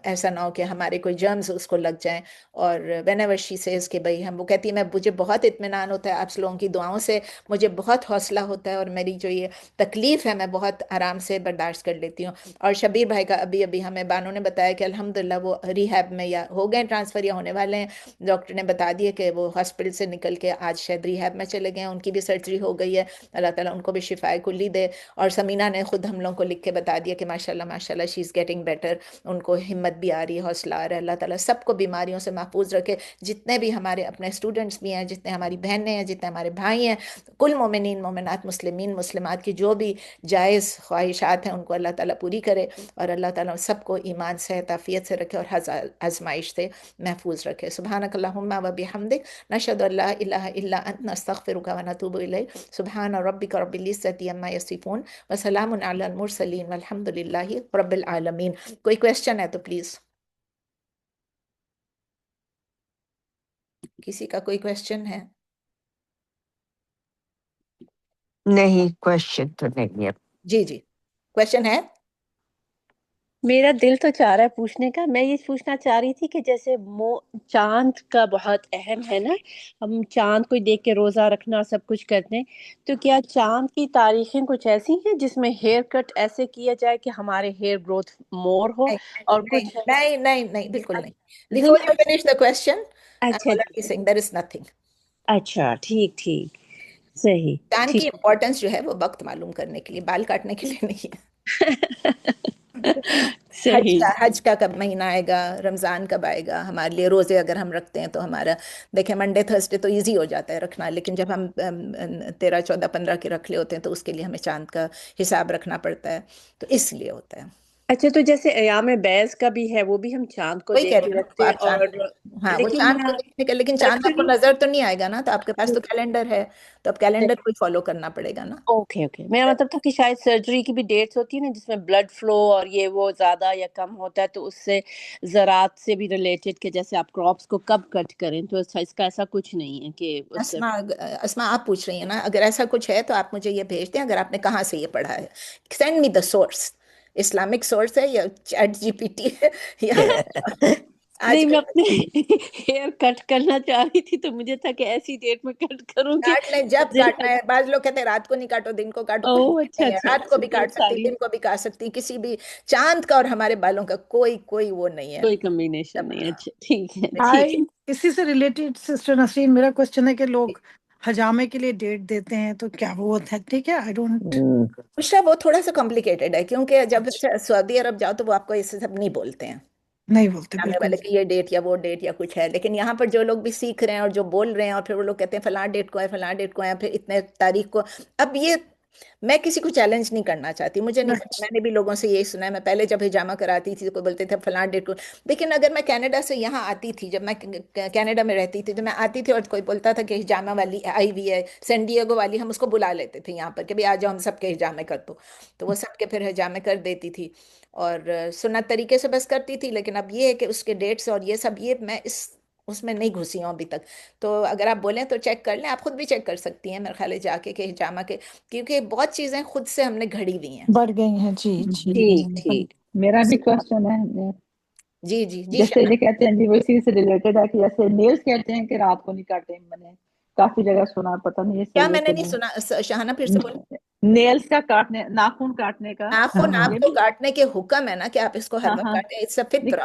[SPEAKER 1] ایسا نہ ہو کہ ہمارے کوئی جرمز اس کو لگ جائیں. اور وین ایور شی سیز کہ بھائی ہم، وہ کہتی ہے میں، مجھے بہت اطمینان ہوتا ہے آپ لوگوں کی دعاؤں سے، مجھے بہت حوصلہ ہوتا ہے، اور میری جو یہ تکلیف ہے میں بہت آرام سے برداشت کر لیتی ہوں. اور شبیر بھائی کا ابھی ابھی ہمیں بانو نے بتایا کہ الحمدللہ وہ ریہیب میں یا ہو گئے ٹرانسفر یا ہونے والے ہیں. ڈاکٹر نے بتا دیا کہ وہ ہاسپٹل سے نکل کے آج شاید ریہیب میں چلے گئے ہیں، ان کی بھی سرجری ہو گئی ہے. اللہ تعالیٰ ان کو بھی شفائے کلی دے. اور سمینہ نے خود ہم لوگوں کو لکھ کے بتا دیا کہ ماشاءاللہ ماشاءاللہ شی از گیٹنگ بیٹر، ان کو ہمت بھی آ رہی ہے، حوصلہ آ رہا ہے. اللہ تعالیٰ سب کو بیماریوں سے محفوظ رکھے، جتنے بھی ہمارے اپنے اسٹوڈنٹس بھی ہیں، جتنے ہماری بہنیں ہیں، جتنے ہمارے بھائی ہیں، کل مومنین مومنات، مسلمین مسلمات کی جو بھی جائز خواہشات ہیں ان کو اللہ تعالیٰ پوری کرے. اور اللہ تعالیٰ سب کو ایمان سے، عافیت سے رکھے اور آزمائش سے محفوظ رکھے. سبحانک اللہم و بحمدک، نشہد ان لا الہ الا انت، نستغفرک و نتوب الیک. سبحان ربک رب العزت عما یصفون وسلام علی المرسلین والحمد للہ رب العالمین. کوئی کویسچن ہے تو پلیز. کسی کا کوئی کویسچن ہے؟
[SPEAKER 2] نہیں، کوشچن تو نہیں ہے.
[SPEAKER 1] جی جی، کویسچن ہے.
[SPEAKER 3] میرا دل تو چاہ رہا ہے پوچھنے کا. میں یہ پوچھنا چاہ رہی تھی کہ جیسے چاند کا بہت اہم ہے نا، ہم چاند کو دیکھ کے روزہ رکھنا اور سب کچھ کرتے ہیں، تو کیا چاند کی تاریخیں کچھ ایسی ہیں جس میں ہیئر کٹ ایسے کیا جائے کہ ہمارے ہیئر گروتھ مور ہو،
[SPEAKER 1] نہیں
[SPEAKER 3] اور
[SPEAKER 1] نہیں
[SPEAKER 3] کچھ
[SPEAKER 1] نہیں نہیں نہیں، بالکل نہیں. Before you
[SPEAKER 3] زندگی؟
[SPEAKER 1] finish the question, I'm
[SPEAKER 3] اچھا
[SPEAKER 1] already saying there is nothing.
[SPEAKER 3] اچھا، ٹھیک ٹھیک، صحیح،
[SPEAKER 1] چاند کی
[SPEAKER 3] ٹھیک.
[SPEAKER 1] امپورٹنس جو ہے وہ وقت معلوم کرنے کے لیے، بال کاٹنے کے لیے نہیں ہے.
[SPEAKER 3] صحیح.
[SPEAKER 1] حج کا کب مہینہ آئے گا، رمضان کب آئے گا، ہمارے لیے روزے اگر ہم رکھتے ہیں تو ہمارا، دیکھیں منڈے تھرسڈے تو ایزی ہو جاتا ہے رکھنا، لیکن جب ہم 13 14 15 کے رکھ لے ہوتے ہیں تو اس کے لیے ہمیں چاند کا حساب رکھنا پڑتا ہے، تو اس لیے ہوتا ہے.
[SPEAKER 3] اچھا، تو جیسے ایام بیز کا بھی ہے، وہ بھی ہم چاند کو
[SPEAKER 1] وہی کہہ
[SPEAKER 3] دیکھ
[SPEAKER 1] رہی
[SPEAKER 3] کے
[SPEAKER 1] ہوں نا،
[SPEAKER 3] رکھتے ہیں،
[SPEAKER 1] آپ
[SPEAKER 3] اور
[SPEAKER 1] چاند، ہاں وہ
[SPEAKER 3] لیکن
[SPEAKER 1] چاند کو دیکھنے کا، لیکن چاند آپ کو
[SPEAKER 3] ایکچولی،
[SPEAKER 1] نظر تو نہیں آئے گا نا، تو آپ کے پاس تو کیلنڈر ہے، تو اب کیلنڈر کو ہی فالو کرنا پڑے گا نا.
[SPEAKER 3] اوکے اوکے، میرا مطلب تھا کہ شاید سرجری کی بھی ڈیٹس ہوتی ہیں نا جس میں بلڈ فلو اور یہ وہ زیادہ یا کم ہوتا ہے، تو اس سے زراعت سے بھی ریلیٹڈ کہ جیسے آپ کراپس کو کب کٹ کریں، تو اس کا ایسا کچھ نہیں ہے کہ اس سے.
[SPEAKER 1] اسما آپ پوچھ رہی ہیں نا، اگر ایسا کچھ ہے تو آپ مجھے یہ بھیج دیں، اگر آپ نے کہاں سے یہ پڑھا ہے. Send me the source, Islamic source ہے یا چیٹ جی پی ٹی ہے یا آج
[SPEAKER 3] نہیں، میں
[SPEAKER 1] کل.
[SPEAKER 3] اپنے ہیئر کٹ کرنا چاہ رہی تھی، تو مجھے تھا کہ ایسی ڈیٹ میں کٹ کروں کہ
[SPEAKER 1] کاٹ لیں جب
[SPEAKER 3] مجھے.
[SPEAKER 1] کاٹنا ہے. بعض لوگ کہتے ہیں رات کو نہیں کاٹو، دن کو کاٹو، کچھ
[SPEAKER 3] اوہ، اچھا
[SPEAKER 1] نہیں ہے،
[SPEAKER 3] اچھا،
[SPEAKER 1] رات کو بھی
[SPEAKER 3] یہ
[SPEAKER 1] کاٹ سکتی،
[SPEAKER 3] ساری
[SPEAKER 1] دن کو بھی کاٹ سکتی، کسی بھی. چاند کا اور ہمارے بالوں کا کوئی وہ نہیں ہے.
[SPEAKER 3] کوئی کمبینیشن نہیں. اچھا، ٹھیک ہے، ٹھیک
[SPEAKER 4] ہائی،
[SPEAKER 3] ہے.
[SPEAKER 4] اسی سے ریلیٹڈ سسٹر نسرین، میرا کوشچن ہے کہ لوگ حجامے کے لیے ڈیٹ دیتے ہیں تو کیا وہ اوتھینٹک ہے؟ I don't.
[SPEAKER 1] بشرا وہ تھوڑا سا کمپلیکیٹڈ ہے، کیونکہ جب سعودی عرب جاؤ تو وہ آپ کو اس سے سب نہیں بولتے ہیں
[SPEAKER 4] نہیں بولتے
[SPEAKER 1] سامنے
[SPEAKER 4] بالکل.
[SPEAKER 1] والے کہ یہ ڈیٹ یا وہ ڈیٹ یا کچھ ہے. لیکن یہاں پر جو لوگ بھی سیکھ رہے ہیں اور جو بول رہے ہیں، اور پھر وہ لوگ کہتے ہیں فلاں ڈیٹ کو ہے، فلاں ڈیٹ کو ہے، پھر اتنے تاریخ کو. اب یہ میں کسی کو چیلنج نہیں کرنا چاہتی، مجھے نہیں پتا، میں نے بھی لوگوں سے یہی سنا ہے. میں پہلے جب ہجامہ کراتی تھی تو کوئی بولتے تھے فلاں ڈیٹ کو. لیکن اگر میں کینیڈا سے یہاں آتی تھی، جب میں کینیڈا میں رہتی تھی، تو میں آتی تھی اور کوئی بولتا تھا کہ ہجامہ والی آئی ہوئی ہے، سین ڈیگو والی، ہم اس کو بلا لیتے تھے یہاں پر کہ بھائی آ جاؤ ہم سب کے ہجامے کر دو. تو وہ سب کے پھر ہجامے کر دیتی تھی اور سنت طریقے سے بس کرتی تھی. لیکن اب یہ ہے کہ اس کے ڈیٹس اور یہ سب، یہ میں اس میں نہیں گھسی ہوں ابھی تک. تو اگر آپ بولیں تو چیک کر لیں، آپ خود بھی چیک کر سکتی ہیں میرے خیال ہے جا کے کہ ہجامہ کے، کیونکہ بہت چیزیں خود سے ہم نے گھڑی ہوئی ہیں.
[SPEAKER 4] بڑھ گئی ہیں. جی جی.
[SPEAKER 3] ٹھیک ٹھیک.
[SPEAKER 5] میرا بھی کوشچن ہے.
[SPEAKER 1] جی جی جی
[SPEAKER 5] جیسے یہ کہتے ہیں جی، وہ اسی سے ریلیٹڈ ہے کہ جیسے نیلز کہتے ہیں کہ رات کو نہیں کاٹے. میں نے کافی جگہ سنا، پتہ نہیں یہ
[SPEAKER 1] کیا
[SPEAKER 5] صحیح ہے
[SPEAKER 1] میں نے
[SPEAKER 5] کہ
[SPEAKER 1] نہیں سنا، شاہانہ پھر سے بولیں.
[SPEAKER 5] نہیں. نیلز کا کاٹنے، ناخن کاٹنے کا،
[SPEAKER 1] ناخن آپ
[SPEAKER 5] یہ
[SPEAKER 1] کو
[SPEAKER 5] بھی.
[SPEAKER 1] کاٹنے کے حکم ہے نا کہ آپ اس کو ہر
[SPEAKER 5] ہاں
[SPEAKER 1] وقت
[SPEAKER 5] ہاں،
[SPEAKER 1] کاٹیں، اٹس اے فطرہ.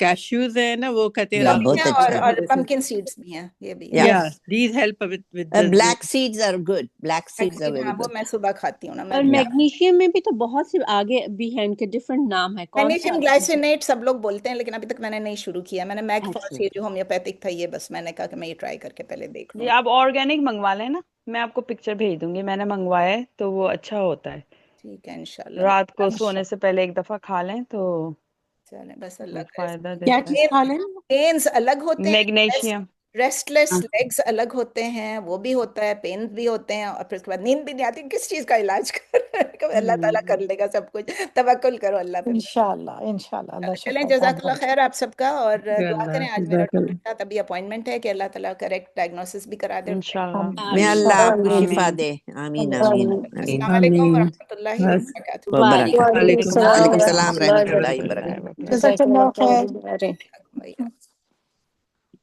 [SPEAKER 6] cashews ہے نا وہ کہتے ہیں
[SPEAKER 2] Yeah,
[SPEAKER 6] رات
[SPEAKER 1] بھی
[SPEAKER 6] کو
[SPEAKER 2] بہت
[SPEAKER 1] ہیں
[SPEAKER 2] اچھا
[SPEAKER 1] اور
[SPEAKER 2] ہے.
[SPEAKER 1] پمکن سیڈس بھی ہیں یہ بھی ہے
[SPEAKER 2] Yeah.
[SPEAKER 6] yeah these help with the
[SPEAKER 2] Black seeds are good. Black seeds are very
[SPEAKER 1] ہاں وہ
[SPEAKER 2] good.
[SPEAKER 1] میں صبح کھاتی ہوں نا میں
[SPEAKER 3] اور
[SPEAKER 1] بھی
[SPEAKER 3] میگنیشیم میں بھی تو بہت سے آگے بھی ہیں، ان کے ڈفرنٹ نام ہے، کون سا
[SPEAKER 1] میگنیشیم گلائسینیٹ سب لوگ بولتے ہیں لیکن ابھی تک میں نے نہیں شروع کیا. میں نے میگ
[SPEAKER 3] اچھا
[SPEAKER 1] فاسٹ یہ جو ہومیوپیتھک تھا یہ بس میں نے کہا کہ میں یہ ٹرائی کر کے پہلے دیکھ
[SPEAKER 7] جی
[SPEAKER 1] لوں.
[SPEAKER 7] آپ آرگینک منگوا لیں نا، میں آپ کو پکچر بھیج دوں گی، میں نے منگوایا ہے تو وہ اچھا ہوتا ہے.
[SPEAKER 1] ٹھیک ہے انشاءاللہ.
[SPEAKER 7] رات کو سونے سے پہلے ایک دفعہ کھا لیں تو
[SPEAKER 1] چلیں بس اللہ
[SPEAKER 7] فائدہ
[SPEAKER 3] کیا
[SPEAKER 7] دیتا ہے.
[SPEAKER 3] چیز کھا لیں؟
[SPEAKER 1] پینز الگ ہوتے ہیں،
[SPEAKER 7] میگنیشیم.
[SPEAKER 1] ریسٹلیس لیگز الگ ہوتے ہیں، وہ بھی ہوتا ہے، پینز بھی ہوتے ہیں، اور پھر اس کے بعد نیند بھی نہیں آتی. کس چیز کا علاج کر اللہ تعالیٰ کر لے گا سب کچھ. توکل کرو اللہ پہ.
[SPEAKER 4] انشاءاللہ اللہ
[SPEAKER 1] چلیں
[SPEAKER 4] شفا
[SPEAKER 1] جزاک اللہ خیر آپ سب کا. اور دعا کریں آج میرا
[SPEAKER 6] جزاک اللہ.
[SPEAKER 1] ڈاکٹر کے ساتھ ابھی اپوائنٹمنٹ ہے کہ اللہ تعالیٰ کریکٹ ڈائگنوسس بھی کرا دے.
[SPEAKER 7] انشاءاللہ.
[SPEAKER 2] May Allah آپ کو
[SPEAKER 7] آمین.
[SPEAKER 2] شفا دے. آمین آمین آمین.
[SPEAKER 1] السلام علیکم
[SPEAKER 6] آمین.
[SPEAKER 1] ورحمۃ اللہ
[SPEAKER 6] بس
[SPEAKER 1] وبرکاتہ.
[SPEAKER 2] وبرکاتہ.
[SPEAKER 6] وعلیکم
[SPEAKER 2] وعلیکم
[SPEAKER 6] السلام
[SPEAKER 2] السلام رحمۃ اللہ وبرکاتہ.
[SPEAKER 4] جزاک اللہ خیر.
[SPEAKER 1] بھائی.